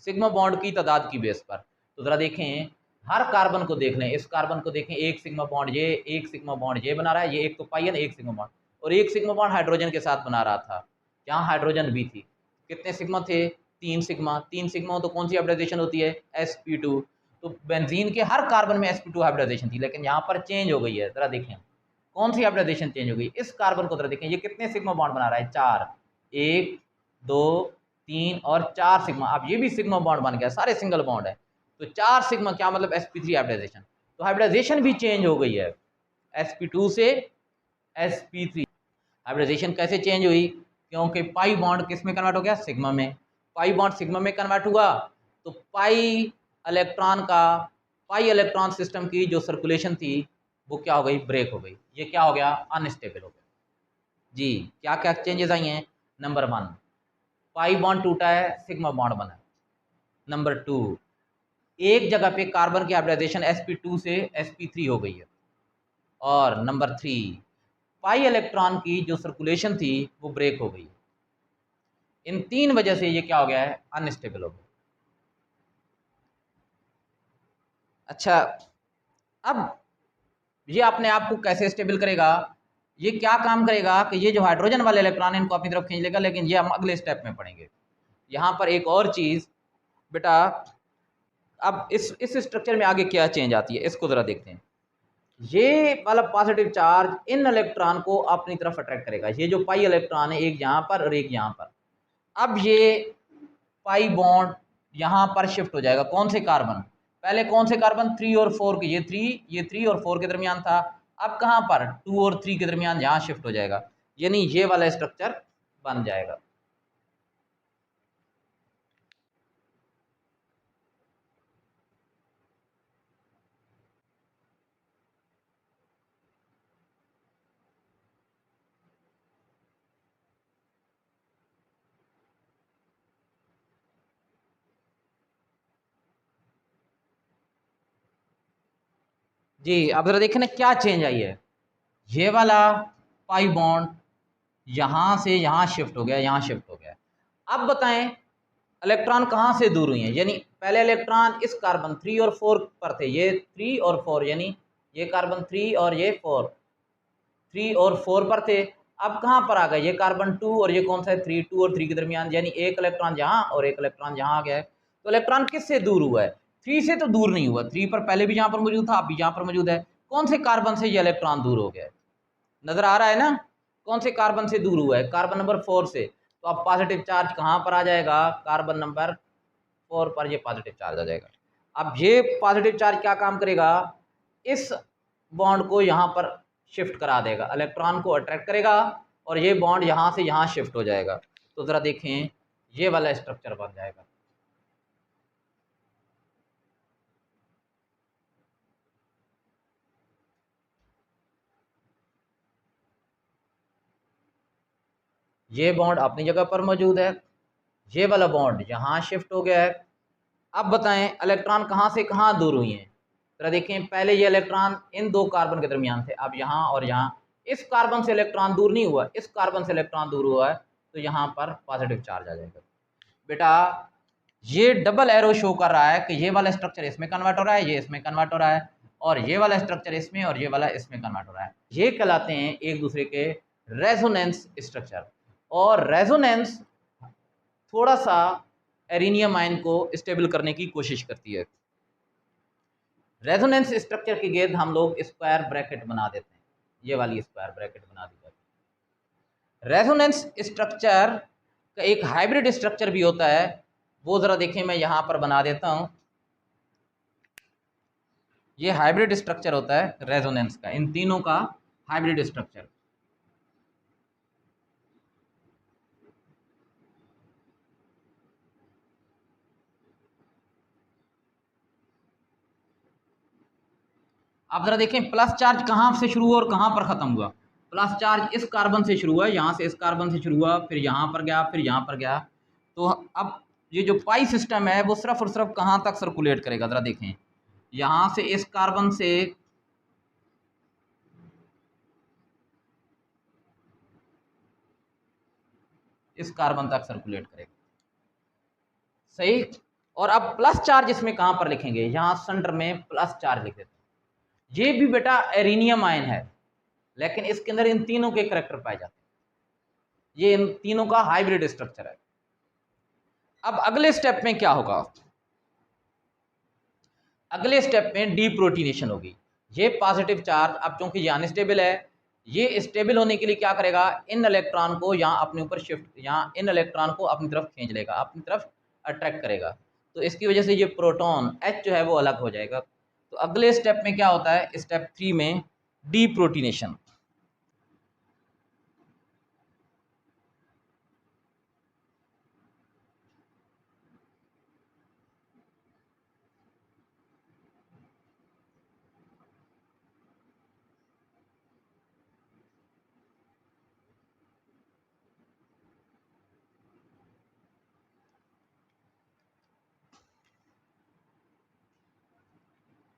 A: सिग्मा बॉन्ड की तादाद की बेस पर। तो ज़रा देखें, हर कार्बन को देख लें, इस कार्बन को देखें, एक सिग्मा बॉन्ड ये, एक सिग्मा बॉन्ड ये बना रहा है, ये एक तो पाई है ना, एक सिग्मा बॉन्ड, और एक सिग्मा बॉन्ड हाइड्रोजन के साथ बना रहा था, जहाँ हाइड्रोजन भी थी। कितने सिग्मा थे, 3 सिग्मा, 3 सिग्मा तो कौन सी हाइब्रिडाइजेशन होती है, sp2। तो बेंजीन के हर कार्बन में sp2 हाइब्रिडाइजेशन थी, लेकिन यहाँ पर चेंज हो गई है। ज़रा देखें कौन सी हाइब्रिडाइजेशन चेंज हो गई, इस कार्बन को ज़रा देखें, ये कितने सिग्मा बॉन्ड बना रहा है, 4, 1 2 3 और 4 सिग्मा। अब ये भी सिग्मा बॉन्ड बन गया, सारे सिंगल बॉन्ड है, तो 4 सिग्मा क्या मतलब sp3 हाइब्रिडाइजेशन। तो हाइब्रिडाइजेशन भी चेंज हो गई है, sp2 से sp3। हाइब्रिडाइजेशन कैसे चेंज हुई, क्योंकि पाई बॉन्ड किस में कन्वर्ट हो गया, सिग्मा में। पाई बॉन्ड सिग्मा में कन्वर्ट हुआ तो पाई इलेक्ट्रॉन का, पाई इलेक्ट्रॉन सिस्टम की जो सर्कुलेशन थी वो क्या हो गई, ब्रेक हो गई, ये क्या हो गया, अनस्टेबल हो गया। जी, क्या क्या चेंजेस आई हैं, नंबर 1 पाई बॉन्ड टूटा है, सिग्मा बॉन्ड बना है। नंबर 2 एक जगह पे कार्बन की हाइब्रिडाइजेशन sp2 से sp3 हो गई है। और नंबर 3, पाई इलेक्ट्रॉन की जो सर्कुलेशन थी वो ब्रेक हो गई। इन 3 वजह से ये क्या हो गया है, अनस्टेबल हो गया। अच्छा, अब ये अपने आप को कैसे स्टेबल करेगा, ये क्या काम करेगा कि ये जो हाइड्रोजन वाले इलेक्ट्रॉन इनको अपनी तरफ खींच लेगा, लेकिन ये हम अगले स्टेप में पढ़ेंगे। यहाँ पर एक और चीज बेटा, अब इस स्ट्रक्चर में आगे क्या चेंज आती है इसको जरा देखते हैं। ये वाला पॉजिटिव चार्ज इन इलेक्ट्रॉन को अपनी तरफ अट्रैक्ट करेगा। ये जो पाई इलेक्ट्रॉन है, एक यहाँ पर और एक यहाँ पर, अब ये पाई बॉन्ड यहाँ पर शिफ्ट हो जाएगा। कौन से कार्बन, पहले कौन से कार्बन 3 और 4 के, ये 3 और 4 के दरमियान था, अब कहाँ पर 2 और 3 के दरमियान यहाँ शिफ्ट हो जाएगा, यानी ये वाला स्ट्रक्चर बन जाएगा। जी अब जरा देखें ना क्या चेंज आई है। ये वाला पाई बॉन्ड यहाँ से यहाँ शिफ्ट हो गया, यहाँ शिफ्ट हो गया। अब बताएं इलेक्ट्रॉन कहाँ से दूर हुए हैं, यानी पहले इलेक्ट्रॉन इस कार्बन 3 और 4 पर थे, ये 3 और 4, यानी ये कार्बन 3 और ये 4, 3 और 4 पर थे। अब कहाँ पर आ गए, ये कार्बन 2 और ये कौन सा है 3, 2 और 3 के दरमियान, यानी एक इलेक्ट्रॉन यहाँ और एक इलेक्ट्रॉन यहाँ आ गया है। तो इलेक्ट्रॉन किससे दूर हुआ है, 3 से तो दूर नहीं हुआ। 3 पर पहले भी यहाँ पर मौजूद था, अब भी यहाँ पर मौजूद है। कौन से कार्बन से ये इलेक्ट्रॉन दूर हो गया है, नजर आ रहा है ना, कौन से कार्बन से दूर हुआ है, कार्बन नंबर 4 से। तो अब पॉजिटिव चार्ज कहाँ पर आ जाएगा, कार्बन नंबर 4 पर ये पॉजिटिव चार्ज आ जाएगा। अब ये पॉजिटिव चार्ज क्या काम करेगा, इस बॉन्ड को यहाँ पर शिफ्ट करा देगा, इलेक्ट्रॉन को अट्रैक्ट करेगा और ये बॉन्ड यहाँ से यहाँ शिफ्ट हो जाएगा। तो ज़रा देखें ये वाला स्ट्रक्चर बन जाएगा। ये बॉन्ड अपनी जगह पर मौजूद है, ये वाला बॉन्ड यहाँ शिफ्ट हो गया है। अब बताएं इलेक्ट्रॉन कहाँ से कहाँ दूर हुई हैं, जरा देखें। पहले ये इलेक्ट्रॉन इन दो कार्बन के दरमियान थे, अब यहाँ और यहाँ। इस कार्बन से इलेक्ट्रॉन दूर नहीं हुआ, इस कार्बन से इलेक्ट्रॉन दूर हुआ है, तो यहाँ पर पॉजिटिव चार्ज आ जाएगा। बेटा ये डबल एरो शो कर रहा है कि ये वाला स्ट्रक्चर इसमें कन्वर्ट हो रहा है, ये इसमें कन्वर्ट हो रहा है, और ये वाला स्ट्रक्चर इसमें और ये वाला इसमें कन्वर्ट हो रहा है। ये कहलाते हैं एक दूसरे के रेजोनेंस स्ट्रक्चर। और रेजोनेंस थोड़ा सा एरिनियम आयन को स्टेबल करने की कोशिश करती है। रेजोनेंस स्ट्रक्चर के गिर्द हम लोग स्क्वायर ब्रैकेट बना देते हैं, ये वाली स्क्वायर ब्रैकेट बना दी जाती है। रेजोनेंस स्ट्रक्चर का एक हाइब्रिड स्ट्रक्चर भी होता है, वो जरा देखें, मैं यहाँ पर बना देता हूँ। ये हाइब्रिड स्ट्रक्चर होता है रेजोनेंस का, इन तीनों का हाइब्रिड स्ट्रक्चर। आप जरा देखें प्लस चार्ज कहाँ से शुरू हुआ और कहाँ पर खत्म हुआ। प्लस चार्ज इस कार्बन से शुरू हुआ, यहाँ से इस कार्बन से शुरू हुआ, फिर यहाँ पर गया, फिर यहाँ पर गया। तो अब ये जो पाई सिस्टम है वो सिर्फ और सिर्फ कहाँ तक सर्कुलेट करेगा, जरा देखें। यहाँ से इस कार्बन से इस कार्बन तक सर्कुलेट करेगा, सही। और अब प्लस चार्ज इसमें कहाँ पर लिखेंगे, यहाँ सेंटर में प्लस चार्ज लिख देते हैं। ये भी बेटा एरिनियम आयन है, लेकिन इसके अंदर इन तीनों के करैक्टर पाए जाते हैं। ये इन तीनों का हाइब्रिड स्ट्रक्चर है। अब अगले स्टेप में क्या होगा, अगले स्टेप में डीप्रोटीनेशन होगी। ये पॉजिटिव चार्ज अब चूंकि ये अनस्टेबल है, ये स्टेबल होने के लिए क्या करेगा, इन इलेक्ट्रॉन को यहाँ अपने ऊपर शिफ्ट, यहाँ इन इलेक्ट्रॉन को अपनी तरफ खींच लेगा, अपनी तरफ अट्रैक्ट करेगा। तो इसकी वजह से ये प्रोटॉन H जो है वो अलग हो जाएगा। तो अगले स्टेप में क्या होता है, स्टेप 3 में डीप्रोटीनेशन।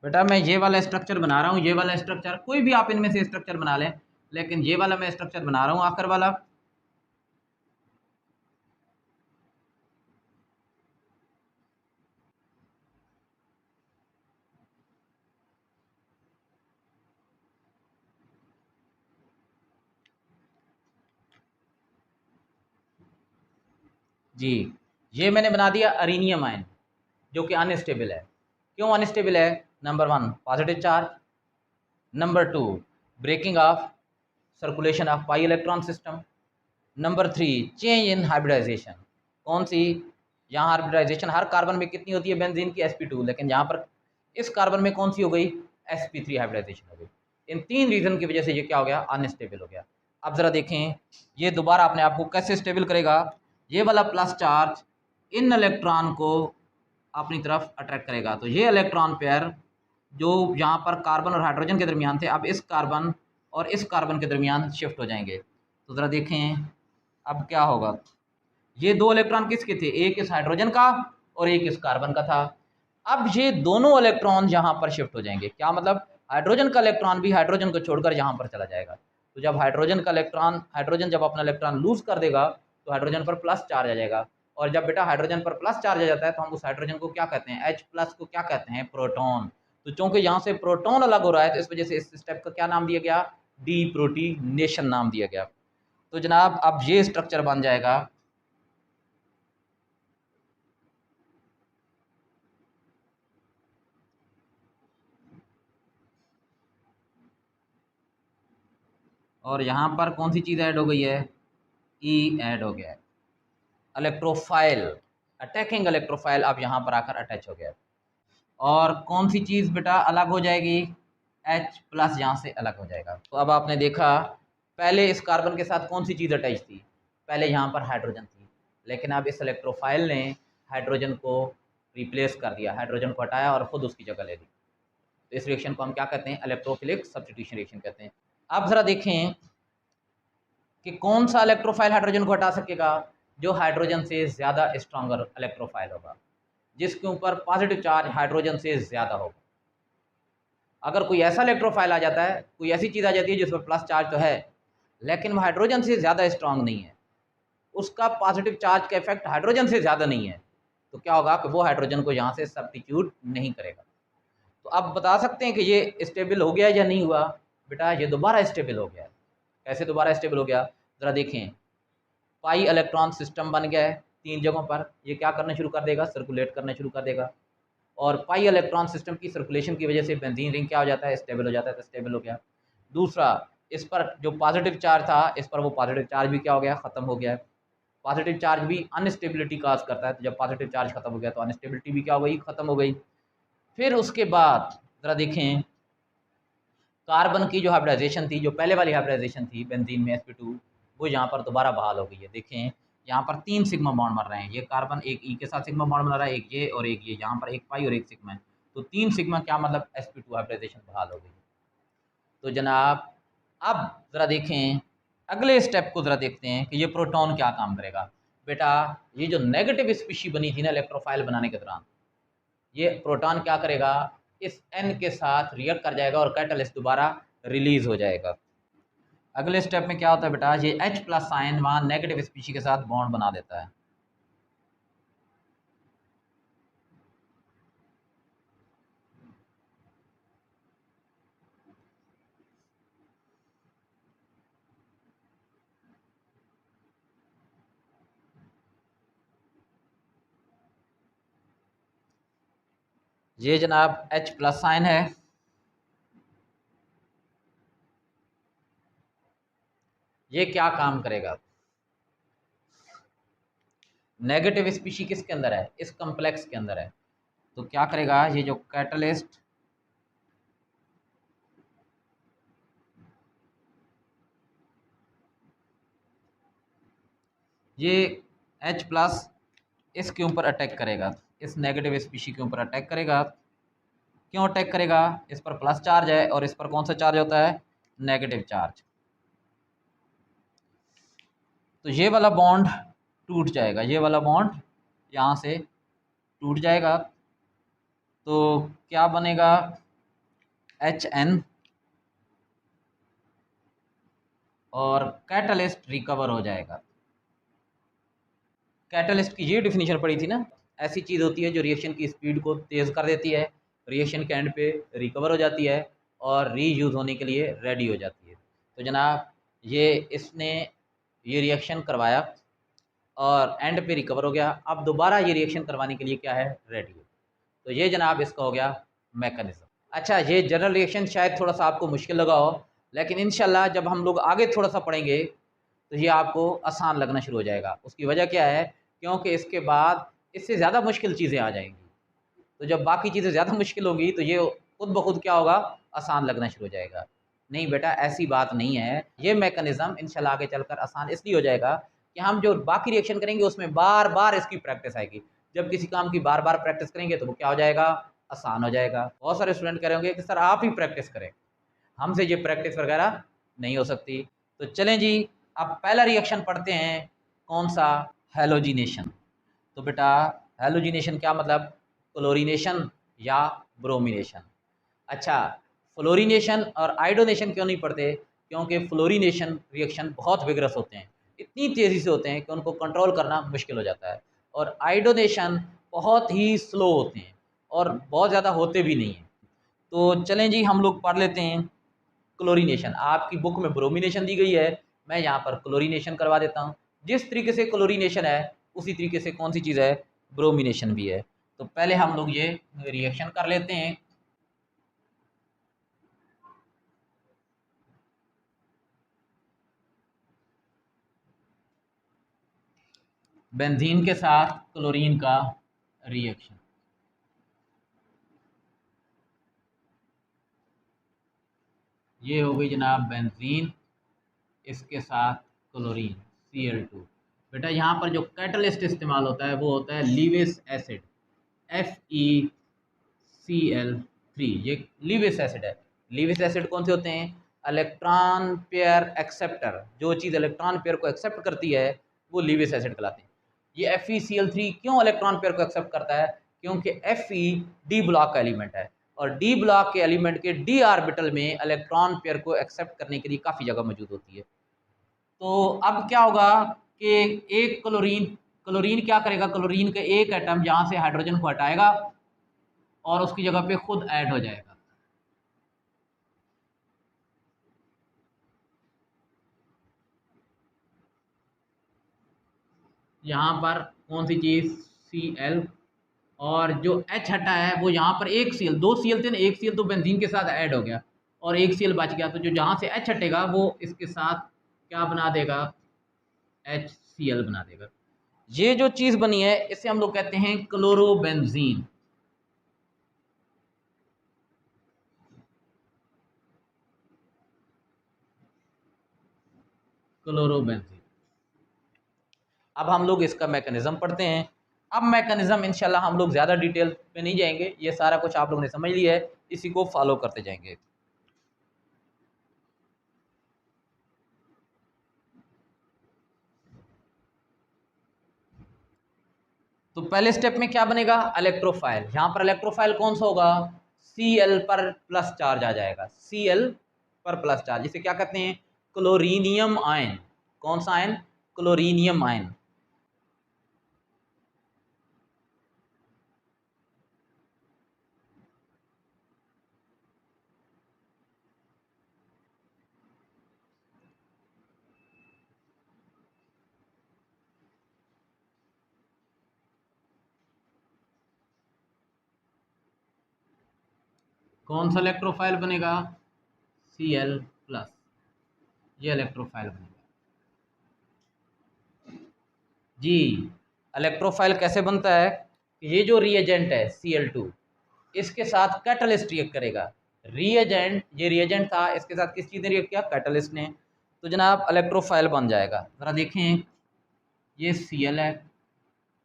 A: बेटा मैं ये वाला स्ट्रक्चर बना रहा हूँ, ये वाला स्ट्रक्चर, कोई भी आप इनमें से स्ट्रक्चर बना लें, लेकिन ये वाला मैं स्ट्रक्चर बना रहा हूँ आखिर वाला। जी, ये मैंने बना दिया अरेनियम आयन, जो कि अनस्टेबल है। क्यों अनस्टेबल है? Number 1 positive charge, number 2 breaking off circulation of pi electron system, number 3 change in hybridisation. कौन सी? यहाँ हाइब्रिडाइजेशन हर कार्बन में कितनी होती है बेंजीन की? sp2, लेकिन यहाँ पर इस कार्बन में कौन सी हो गई? sp3 हाइब्रिडाइजेशन हो गई। इन 3 रीजन की वजह से ये क्या हो गया? अनस्टेबल हो गया। अब जरा देखें ये दोबारा अपने आप को कैसे स्टेबल करेगा। ये वाला प्लस चार्ज इन इलेक्ट्रॉन को अपनी तरफ अट्रैक्ट करेगा, तो ये इलेक्ट्रॉन पेयर जो यहाँ पर कार्बन और हाइड्रोजन के दरमियान थे, अब इस कार्बन और इस कार्बन के दरमियान शिफ्ट हो जाएंगे। तो ज़रा देखें अब क्या होगा। ये 2 इलेक्ट्रॉन किसके थे? एक इस हाइड्रोजन का और एक इस कार्बन का था। अब ये दोनों इलेक्ट्रॉन यहाँ पर शिफ्ट हो जाएंगे। क्या मतलब? हाइड्रोजन का इलेक्ट्रॉन भी हाइड्रोजन को छोड़कर यहाँ पर चला जाएगा। तो जब हाइड्रोजन जब अपना इलेक्ट्रॉन लूज कर देगा तो हाइड्रोजन पर प्लस चार्ज आ जाएगा, और जब बेटा हाइड्रोजन पर प्लस चार्ज आ जाता है तो हम उस हाइड्रोजन को क्या कहते हैं? H+ को क्या कहते हैं? प्रोटॉन। तो चूंकि यहाँ से प्रोटॉन अलग हो रहा है तो इस वजह से इस स्टेप का क्या नाम दिया गया? डीप्रोटीनेशन नाम दिया गया। तो जनाब अब ये स्ट्रक्चर बन जाएगा और यहाँ पर कौन सी चीज़ ऐड हो गई है? ई ऐड हो गया है। इलेक्ट्रोफाइल, अटैकिंग इलेक्ट्रोफाइल अब यहाँ पर आकर अटैच हो गया। और कौन सी चीज़ बेटा अलग हो जाएगी? H+ यहाँ से अलग हो जाएगा। तो अब आपने देखा पहले इस कार्बन के साथ कौन सी चीज़ अटैच थी? पहले यहाँ पर हाइड्रोजन थी, लेकिन अब इस इलेक्ट्रोफाइल ने हाइड्रोजन को रिप्लेस कर दिया, हाइड्रोजन को हटाया और खुद उसकी जगह ले ली। तो इस रिएक्शन को हम क्या कहते हैं? इलेक्ट्रोफिलिक सब्स्टिट्यूशन रिएक्शन कहते हैं। अब ज़रा देखें कि कौन सा इलेक्ट्रोफाइल हाइड्रोजन को हटा सकेगा? जो हाइड्रोजन से ज़्यादा स्ट्रॉन्गर इलेक्ट्रोफाइल होगा, जिसके ऊपर पॉजिटिव चार्ज हाइड्रोजन से ज़्यादा होगा। अगर कोई ऐसा इलेक्ट्रोफाइल आ जाता है, कोई ऐसी चीज़ आ जाती है जिस पर प्लस चार्ज तो है लेकिन वो हाइड्रोजन से ज़्यादा स्ट्रांग नहीं है, उसका पॉजिटिव चार्ज का इफेक्ट हाइड्रोजन से ज़्यादा नहीं है, तो क्या होगा कि वो हाइड्रोजन को यहाँ से सब्स्टिट्यूट नहीं करेगा। तो अब बता सकते हैं कि ये स्टेबल हो गया या नहीं हुआ? बेटा ये दोबारा स्टेबल हो गया। कैसे दोबारा स्टेबल हो गया? ज़रा देखें, पाई इलेक्ट्रॉन सिस्टम बन गया है 3 जगहों पर। ये क्या करना शुरू कर देगा? सर्कुलेट करना शुरू कर देगा, और पाई इलेक्ट्रॉन सिस्टम की सर्कुलेशन की वजह से बेंजीन रिंग क्या हो जाता है? स्टेबल हो जाता है। तो स्टेबल हो गया। दूसरा, इस पर जो पॉजिटिव चार्ज था, इस पर वो पॉजिटिव चार्ज भी क्या हो गया? ख़त्म हो गया है। पॉजिटिव चार्ज भी अनस्टेबिलिटी काज करता है, तो जब पॉजिटिव चार्ज खत्म हो गया तो अनस्टेबिलिटी भी क्या हो गई? खत्म हो गई। फिर उसके बाद ज़रा देखें कार्बन की जो हाइब्रिडाइजेशन थी, जो पहले वाली हाइब्रिडाइजेशन थी बेंजीन में sp2, वो यहाँ पर दोबारा बहाल हो गई है। देखें यहाँ पर 3 सिग्मा बॉन्ड बन रहे हैं। ये कार्बन एक ई के साथ सिग्मा बॉन्ड बना रहा है, एक ये और एक ये, यहाँ पर एक पाई और एक सिग्मा है। तो 3 सिग्मा क्या मतलब? sp2 हाइब्रिडाइजेशन बहाल हो गई। तो जनाब अब ज़रा देखें अगले स्टेप को, ज़रा देखते हैं कि ये प्रोटॉन क्या काम करेगा। बेटा ये जो नेगेटिव स्पीशी बनी थी ना इलेक्ट्रोफाइल बनाने के दौरान, ये प्रोटॉन क्या करेगा? इस N के साथ रिएक्ट कर जाएगा और कैटलिस्ट दोबारा रिलीज हो जाएगा। अगले स्टेप में क्या होता है बेटा? ये H+ आयन वहाँ नेगेटिव स्पीशी के साथ बॉन्ड बना देता है। ये जनाब H+ आयन है। ये क्या काम करेगा? नेगेटिव स्पीशी किसके अंदर है? इस कॉम्प्लेक्स के अंदर है। तो क्या करेगा? ये जो कैटलिस्ट ये H+ इसके ऊपर अटैक करेगा, इस नेगेटिव स्पीशी के ऊपर अटैक करेगा। क्यों अटैक करेगा? इस पर प्लस चार्ज है और इस पर कौन सा चार्ज होता है? Negative charge. तो ये वाला बॉन्ड टूट जाएगा, ये वाला बॉन्ड यहाँ से टूट जाएगा। तो क्या बनेगा? HN और कैटलिस्ट रिकवर हो जाएगा। कैटलिस्ट की ये डिफिनीशन पड़ी थी ना, ऐसी चीज़ होती है जो रिएक्शन की स्पीड को तेज़ कर देती है, रिएक्शन के एंड पे रिकवर हो जाती है और रीयूज़ होने के लिए रेडी हो जाती है। तो जनाब ये इसने ये रिएक्शन करवाया और एंड पे रिकवर हो गया, अब दोबारा ये रिएक्शन करवाने के लिए क्या है, रेडी हो। तो ये जनाब इसका हो गया मैकेनिज्म। अच्छा, ये जनरल रिएक्शन शायद थोड़ा सा आपको मुश्किल लगा हो, लेकिन इंशाल्लाह जब हम लोग आगे थोड़ा सा पढ़ेंगे तो ये आपको आसान लगना शुरू हो जाएगा। उसकी वजह क्या है, क्योंकि इसके बाद इससे ज़्यादा मुश्किल चीज़ें आ जाएंगी। तो जब बाकी चीज़ें ज़्यादा मुश्किल होंगी तो ये खुद ब खुद क्या होगा, आसान लगना शुरू हो जाएगा। नहीं बेटा, ऐसी बात नहीं है। ये मैकेनिज़्म इंशाल्लाह आगे चलकर आसान इसलिए हो जाएगा कि हम जो बाकी रिएक्शन करेंगे उसमें बार बार इसकी प्रैक्टिस आएगी। जब किसी काम की बार बार प्रैक्टिस करेंगे तो वो क्या हो जाएगा, आसान हो जाएगा। बहुत सारे स्टूडेंट कह रहे होंगे कि सर आप ही प्रैक्टिस करें, हमसे ये प्रैक्टिस वगैरह नहीं हो सकती। तो चलें जी, अब पहला रिएक्शन पढ़ते हैं, कौन सा, हैलोजिनेशन। तो बेटा हैलोजिनेशन क्या मतलब, क्लोरीनेशन या ब्रोमिनेशन। अच्छा, फ्लोरीनेशन और आयोडोनेशन क्यों नहीं पढ़ते, क्योंकि फ्लोरीनेशन रिएक्शन बहुत विगरस होते हैं, इतनी तेज़ी से होते हैं कि उनको कंट्रोल करना मुश्किल हो जाता है, और आयोडोनेशन बहुत ही स्लो होते हैं और बहुत ज़्यादा होते भी नहीं हैं। तो चलें जी, हम लोग पढ़ लेते हैं क्लोरीनेशन। आपकी बुक में ब्रोमिनेशन दी गई है, मैं यहाँ पर क्लोरीनेशन करवा देता हूँ। जिस तरीके से क्लोरीनेशन है उसी तरीके से कौन सी चीज़ है, ब्रोमिनेशन भी है। तो पहले हम लोग ये रिएक्शन कर लेते हैं। बेंजीन के साथ क्लोरीन का रिएक्शन, ये हो गई जनाब बेंजीन, इसके साथ क्लोरीन Cl2। बेटा यहाँ पर जो कैटलिस्ट इस्तेमाल होता है वो होता है लीविस एसिड, FeCl3। ये लीविस एसिड है। लीविस एसिड कौन से होते हैं, इलेक्ट्रॉन पेयर एक्सेप्टर। जो चीज़ इलेक्ट्रॉन पेयर को एक्सेप्ट करती है वो लीविस एसिड कहलाते हैं। ये FeCl3 क्यों इलेक्ट्रॉन पेयर को एक्सेप्ट करता है, क्योंकि Fe डी ब्लॉक का एलिमेंट है और डी ब्लॉक के एलिमेंट के डी ऑर्बिटल में इलेक्ट्रॉन पेयर को एक्सेप्ट करने के लिए काफ़ी जगह मौजूद होती है। तो अब क्या होगा कि एक क्लोरीन क्लोरीन क्या करेगा, क्लोरीन का एक एटम यहाँ से हाइड्रोजन को हटाएगा और उसकी जगह पे खुद ऐड हो जाएगा। यहाँ पर कौन सी चीज़, Cl, और जो H हटा है वो यहाँ पर एक Cl, दो Cl थे ना, एक Cl तो बेंजीन के साथ ऐड हो गया और एक Cl बच गया, तो जो जहाँ से H हटेगा वो इसके साथ क्या बना देगा, HCl बना देगा। ये जो चीज़ बनी है इसे हम लोग कहते हैं क्लोरोबेंजीन। क्लोरोबेंजीन। अब हम लोग इसका मैकेनिज्म पढ़ते हैं। अब मैकेनिज्म इंशाल्लाह हम लोग ज़्यादा डिटेल पे नहीं जाएंगे, ये सारा कुछ आप लोगों ने समझ लिया है, इसी को फॉलो करते जाएंगे। तो पहले स्टेप में क्या बनेगा, इलेक्ट्रोफाइल। यहाँ पर इलेक्ट्रोफाइल कौन सा होगा, Cl पर प्लस चार्ज आ जाएगा, Cl पर प्लस चार्ज, इसे क्या कहते हैं, क्लोरीनियम आयन। कौन सा आयन, क्लोरीनियम आयन। कौन सा इलेक्ट्रोफाइल बनेगा, Cl प्लस, ये इलेक्ट्रोफाइल बनेगा जी। इलेक्ट्रोफाइल कैसे बनता है, ये जो रिएजेंट है Cl2, इसके साथ कैटलिस्ट रिएक्ट करेगा। रिएजेंट, ये रिएजेंट था, इसके साथ किस चीज़ ने रिएक्ट किया, कैटलिस्ट ने। तो जनाब इलेक्ट्रोफाइल बन जाएगा। ज़रा देखें, ये Cl है,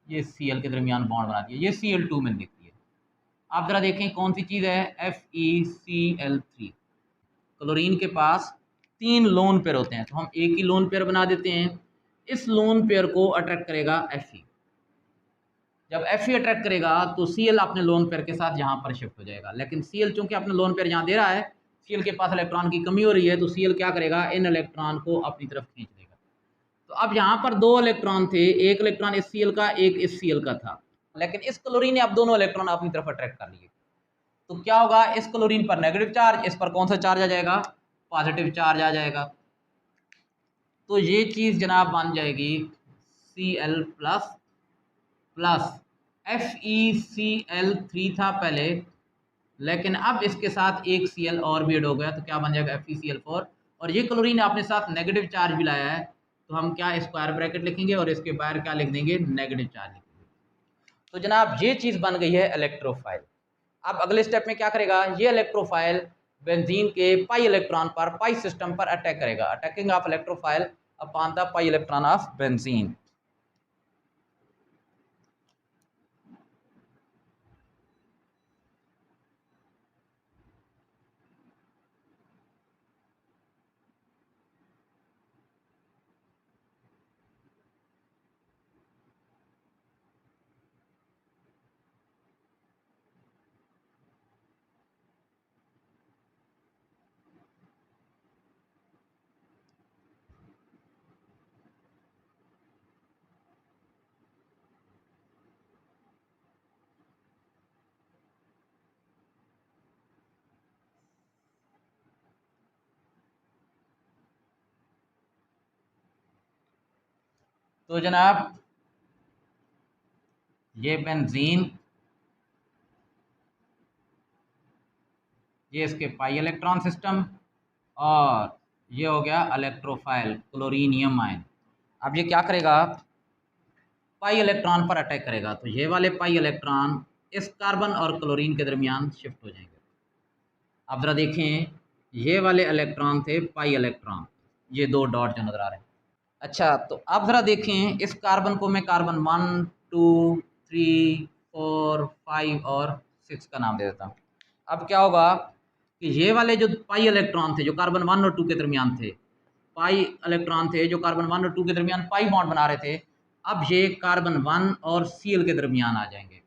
A: ये Cl के दरमियान बॉन्ड बना दिया, ये Cl2 में दिखती है। आप ज़रा देखें कौन सी चीज़ है, FeCl3। क्लोरीन के पास 3 लोन पेयर होते हैं, तो हम एक ही लोन पेयर बना देते हैं। इस लोन पेयर को अट्रैक्ट करेगा Fe। जब Fe अट्रैक्ट करेगा तो Cl अपने लोन पेयर के साथ यहाँ पर शिफ्ट हो जाएगा, लेकिन Cl चूंकि अपने लोन पेयर यहाँ दे रहा है, Cl के पास इलेक्ट्रॉन की कमी हो रही है, तो Cl क्या करेगा, इन इलेक्ट्रॉन को अपनी तरफ खींच देगा। तो अब यहाँ पर दो इलेक्ट्रॉन थे, एक इलेक्ट्रॉन इस Cl का, एक इस Cl का था, लेकिन इस क्लोरीन ने अब दोनों इलेक्ट्रॉन अपनी तरफ अट्रैक्ट कर लिए। तो क्या होगा, इस क्लोरीन पर नेगेटिव चार्ज, इस पर कौन सा चार्ज आ जाएगा, पॉजिटिव चार्ज आ जाएगा। तो ये चीज जनाब बन जाएगी Cl प्लस प्लस FeCl3 था पहले, लेकिन अब इसके साथ एक Cl और भी ऐड हो गया, तो क्या बन जाएगा FeCl4। और ये क्लोरीन अपने साथ नेगेटिव चार्ज भी लाया है, तो हम क्या स्क्वायर ब्रैकेट लिखेंगे और इसके बाहर क्या लिख देंगे, नेगेटिव चार्ज लिखेंगे। तो जनाब ये चीज बन गई है इलेक्ट्रोफाइल। अब अगले स्टेप में क्या करेगा, ये इलेक्ट्रोफाइल बेंजीन के पाई इलेक्ट्रॉन पर, पाई सिस्टम पर अटैक करेगा, attacking of electrophile upon the pi electron of benzene. तो जनाब ये बेंजीन, ये इसके पाई इलेक्ट्रॉन सिस्टम, और ये हो गया इलेक्ट्रोफाइल क्लोरीनियम आयन। अब ये क्या करेगा, पाई इलेक्ट्रॉन पर अटैक करेगा, तो ये वाले पाई इलेक्ट्रॉन इस कार्बन और क्लोरीन के दरमियान शिफ्ट हो जाएंगे। अब जरा देखें, ये वाले इलेक्ट्रॉन थे पाई इलेक्ट्रॉन, ये दो डॉट जो नजर आ रहे हैं। अच्छा, तो अब जरा देखें, इस कार्बन को मैं कार्बन 1 2 3 4 5 और 6 का नाम दे देता हूँ। अब क्या होगा कि ये वाले जो पाई इलेक्ट्रॉन थे जो कार्बन 1 और 2 के दरमियान थे, पाई इलेक्ट्रॉन थे जो कार्बन 1 और 2 के दरमियान पाई बॉन्ड बना रहे थे, अब ये कार्बन 1 और Cl के दरमियान आ जाएंगे।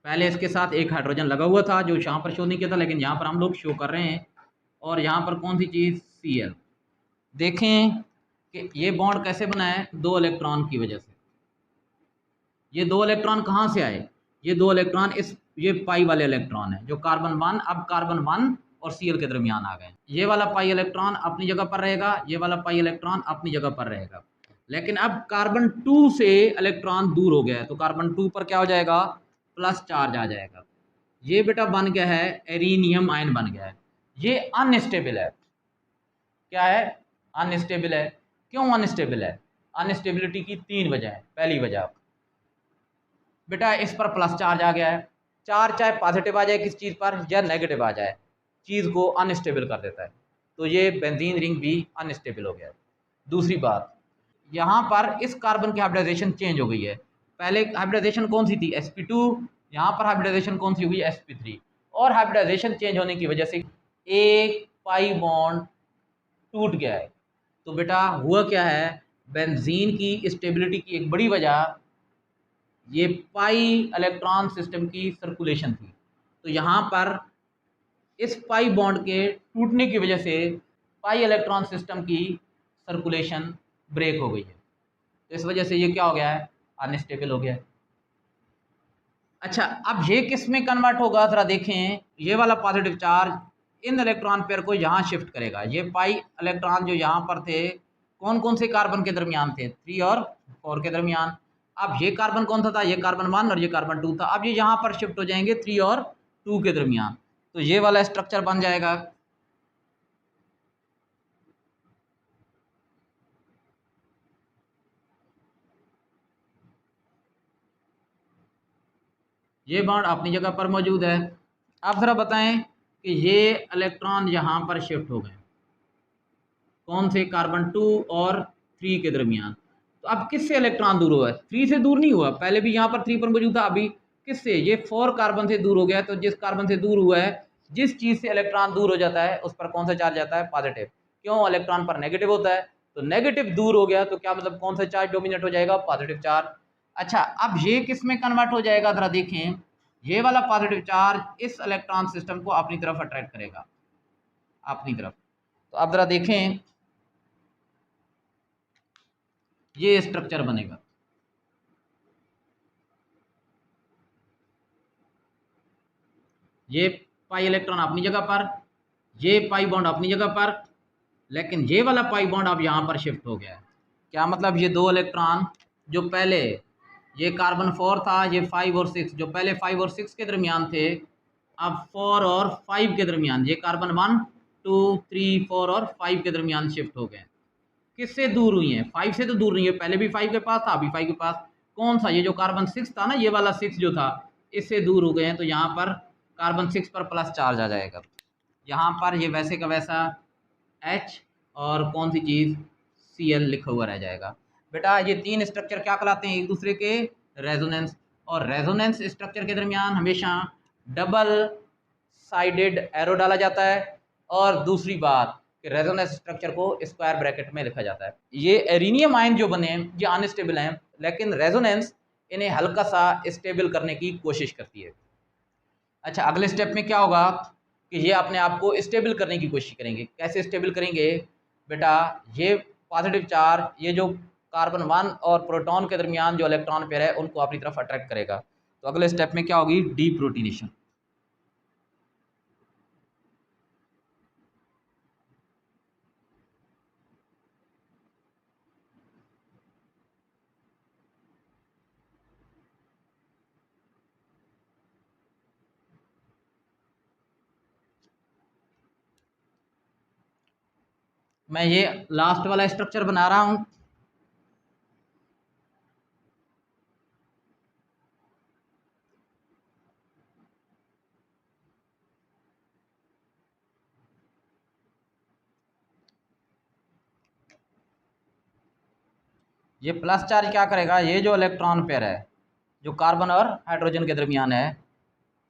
A: पहले इसके साथ एक हाइड्रोजन लगा हुआ था जो यहाँ पर शो नहीं किया था, लेकिन यहाँ पर हम लोग शो कर रहे हैं। और यहाँ पर कौन सी चीज़, Cl। देखें कि ये बॉन्ड कैसे बना है, दो इलेक्ट्रॉन की वजह से। ये दो इलेक्ट्रॉन कहाँ से आए, ये दो इलेक्ट्रॉन ये पाई वाले इलेक्ट्रॉन है जो कार्बन 1, अब कार्बन 1 और Cl के दरमियान आ गए। ये वाला पाई इलेक्ट्रॉन अपनी जगह पर रहेगा, ये वाला पाई इलेक्ट्रॉन अपनी जगह पर रहेगा, लेकिन अब कार्बन 2 से इलेक्ट्रॉन दूर हो गया है, तो कार्बन 2 पर क्या हो जाएगा, प्लस चार्ज आ जाएगा। ये बेटा बन गया है एरिनियम आयन बन गया है। ये अनस्टेबल है, क्या है, अनस्टेबल है। क्यों अनस्टेबल है, अनस्टेबिलिटी की 3 वजह है। पहली वजह बेटा, इस पर प्लस चार्ज आ गया है, चार्ज चाहे पॉजिटिव आ जाए किस चीज़ पर या नेगेटिव आ जाए, चीज़ को अनस्टेबल कर देता है, तो ये बेंजीन रिंग भी अनस्टेबल हो गया है। दूसरी बात, यहाँ पर इस कार्बन की हाइब्रिडाइजेशन चेंज हो गई है। पहले हाइब्रिडाइजेशन कौन सी थी, sp2, यहाँ पर हाइब्रिडाइजेशन कौन सी हुई, sp3। और हाइब्रिडाइजेशन चेंज होने की वजह से एक पाई बॉन्ड टूट गया है। तो बेटा हुआ क्या है, बेंजीन की स्टेबिलिटी की एक बड़ी वजह ये पाई इलेक्ट्रॉन सिस्टम की सर्कुलेशन थी। तो यहाँ पर इस पाई बॉन्ड के टूटने की वजह से पाई इलेक्ट्रॉन सिस्टम की सर्कुलेशन ब्रेक हो गई है, तो इस वजह से ये क्या हो गया है, अनस्टेबल हो गया है। अच्छा, अब ये किस में कन्वर्ट होगा, जरा देखें, ये वाला positive charge in electron pair को यहाँ शिफ्ट करेगा। ये पाई इलेक्ट्रॉन जो यहाँ पर थे कौन कौन से कार्बन के दरमियान थे, 3 और 4 के दरमियान। अब ये कार्बन कौन सा था, ये कार्बन 1 और ये कार्बन 2 था। अब ये यहाँ पर शिफ्ट हो जाएंगे 3 और 2 के दरमियान, तो ये वाला स्ट्रक्चर बन जाएगा। ये बॉन्ड अपनी जगह पर मौजूद है। अब जरा बताएं कि ये इलेक्ट्रॉन यहाँ पर शिफ्ट हो गए, कौन से, कार्बन 2 और 3 के दरमियान। तो अब किससे इलेक्ट्रॉन दूर हुआ है, 3 से दूर नहीं हुआ, पहले भी यहाँ पर 3 पर मौजूद था, अभी किससे, ये 4 कार्बन से दूर हो गया है। तो जिस कार्बन से दूर हुआ है, जिस चीज़ से इलेक्ट्रॉन दूर हो जाता है उस पर कौन सा चार्ज आता है, पॉजिटिव। क्यों, इलेक्ट्रॉन पर नेगेटिव होता है, तो नेगेटिव दूर हो गया तो क्या मतलब कौन सा चार्ज डोमिनेट हो जाएगा, पॉजिटिव चार्ज। अच्छा, अब ये किस में कन्वर्ट हो जाएगा, जरा देखें, ये वाला पॉजिटिव चार्ज इस इलेक्ट्रॉन सिस्टम को अपनी तरफ अट्रैक्ट करेगा, अपनी तरफ। तो अब जरा देखें, ये स्ट्रक्चर बनेगा, ये पाई इलेक्ट्रॉन अपनी जगह पर, ये पाई बॉन्ड अपनी जगह पर, लेकिन ये वाला पाई बॉन्ड अब यहाँ पर शिफ्ट हो गया है। क्या मतलब, ये दो इलेक्ट्रॉन जो पहले, ये कार्बन 4 था, ये 5 और 6, जो पहले 5 और 6 के दरमियान थे, अब 4 और 5 के दरमियान, ये कार्बन 1 2 3 4 और 5 के दरमियान शिफ्ट हो गए। किससे दूर हुई हैं, 5 से तो दूर नहीं है, पहले भी 5 के पास था, अभी 5 के पास। कौन सा, ये जो कार्बन 6 था ना, ये वाला 6 जो था, इससे दूर हो गए हैं, तो यहाँ पर कार्बन 6 पर प्लस चार्ज आ जाएगा। यहाँ पर ये वैसे का वैसा H और कौन सी चीज़ Cl लिखा हुआ रह जाएगा। बेटा ये तीन स्ट्रक्चर क्या कहलाते हैं, एक दूसरे के रेजोनेंस, और रेजोनेंस स्ट्रक्चर के दरमियान हमेशा डबल साइडेड एरो डाला जाता है, और दूसरी बात कि रेजोनेंस स्ट्रक्चर को स्क्वायर ब्रैकेट में लिखा जाता है। ये एरिनियम आयन जो बने हैं ये अनस्टेबल हैं, लेकिन रेजोनेंस इन्हें हल्का सा स्टेबल करने की कोशिश करती है। अच्छा, अगले स्टेप में क्या होगा कि ये अपने आप को स्टेबल करने की कोशिश करेंगे। कैसे स्टेबल करेंगे बेटा, ये पॉजिटिव चार्ज, ये जो कार्बन 1 और प्रोटॉन के दरमियान जो इलेक्ट्रॉन पेयर है उनको अपनी तरफ अट्रैक्ट करेगा। तो अगले स्टेप में क्या होगी, डीप्रोटीनेशन। मैं ये लास्ट वाला स्ट्रक्चर बना रहा हूं। ये प्लस चार्ज क्या करेगा, ये जो इलेक्ट्रॉन पेयर है जो कार्बन और हाइड्रोजन के दरमियान है,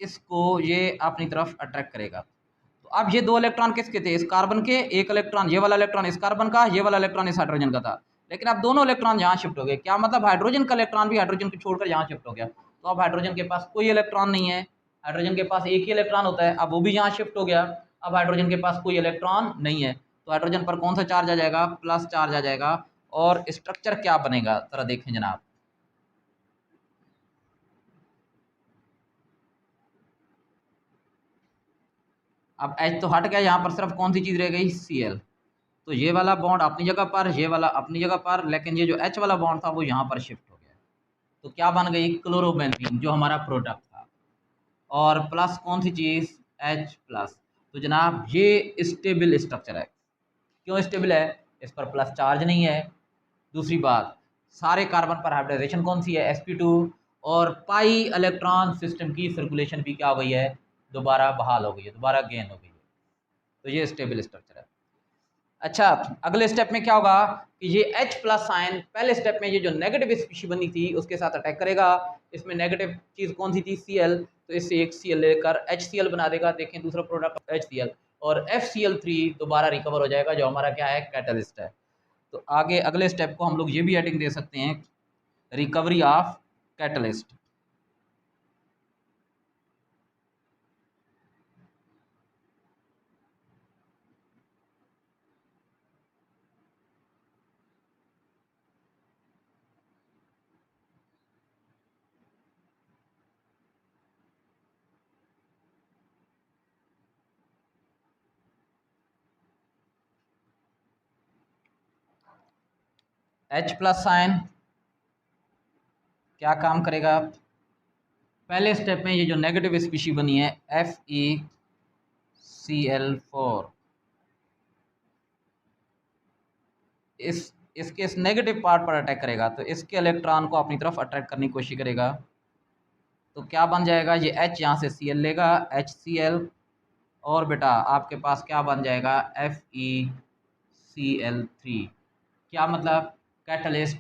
A: इसको ये अपनी तरफ अट्रैक्ट करेगा। तो अब ये दो इलेक्ट्रॉन किसके थे, इस कार्बन के, एक इलेक्ट्रॉन ये वाला इलेक्ट्रॉन इस कार्बन का, ये वाला इलेक्ट्रॉन इस हाइड्रोजन का था, लेकिन अब दोनों इलेक्ट्रॉन यहाँ शिफ्ट हो गए। क्या मतलब, हाइड्रोजन का इलेक्ट्रॉन भी हाइड्रोजन को छोड़कर यहाँ शिफ्ट हो गया। तो अब हाइड्रोजन के पास कोई इलेक्ट्रॉन नहीं है, हाइड्रोजन के पास एक ही इलेक्ट्रॉन होता है, अब वो भी यहाँ शिफ्ट हो गया। अब हाइड्रोजन के पास कोई इलेक्ट्रॉन नहीं है, तो हाइड्रोजन पर कौन सा चार्ज आ जाएगा, प्लस चार्ज आ जाएगा। और स्ट्रक्चर क्या बनेगा, जरा देखें जनाब। अब H तो हट गया, यहाँ पर सिर्फ कौन सी चीज़ रह गई, Cl। तो ये वाला बॉन्ड अपनी जगह पर, ये वाला अपनी जगह पर, लेकिन ये जो H वाला बॉन्ड था वो यहाँ पर शिफ्ट हो गया। तो क्या बन गई, क्लोरोबेंजीन जो हमारा प्रोडक्ट था, और प्लस कौन सी चीज़, H प्लस। तो जनाब ये स्टेबल स्ट्रक्चर है। क्यों स्टेबल है, इस पर प्लस चार्ज नहीं है। दूसरी बात, सारे कार्बन पर हाइब्रिडाइजेशन कौन सी है, sp2, और पाई इलेक्ट्रॉन सिस्टम की सर्कुलेशन भी क्या हो गई है, दोबारा बहाल हो गई है, दोबारा गेन हो गई है। तो ये स्टेबल स्ट्रक्चर है। अच्छा, अगले स्टेप में क्या होगा कि ये H प्लस साइन, पहले स्टेप में ये जो नेगेटिव स्पीशी बनी थी उसके साथ अटैक करेगा। इसमें नेगेटिव चीज़ कौन सी थी, Cl, तो इससे एक Cl लेकर HCl बना देगा। देखें दूसरा प्रोडक्ट HCl, और FCl3 दोबारा रिकवर हो जाएगा, जो हमारा क्या है, कैटलिस्ट है। तो आगे अगले स्टेप को हम लोग ये भी हेडिंग दे सकते हैं, recovery of catalyst. H plus sign क्या काम करेगा, पहले स्टेप में ये जो नेगेटिव स्पीशी बनी है FeCl4, इसके इस नेगेटिव पार्ट पर अटैक करेगा, तो इसके इलेक्ट्रॉन को अपनी तरफ अट्रैक्ट करने की कोशिश करेगा। तो क्या बन जाएगा, ये H यहाँ से Cl लेगा, HCl, और बेटा आपके पास क्या बन जाएगा, FeCl3। क्या मतलब, कैटलिस्ट,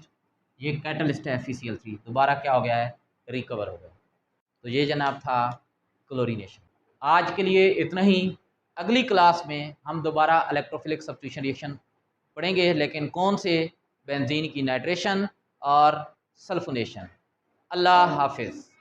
A: ये कैटलिस्ट है FeCl3, दोबारा क्या हो गया है, रिकवर हो गया। तो ये जनाब था क्लोरीनेशन। आज के लिए इतना ही। अगली क्लास में हम दोबारा इलेक्ट्रोफिलिक सब्स्टिट्यूशन रिएक्शन पढ़ेंगे, लेकिन कौन से, बेंजीन की नाइट्रेशन और सल्फोनेशन। अल्लाह हाफिज़।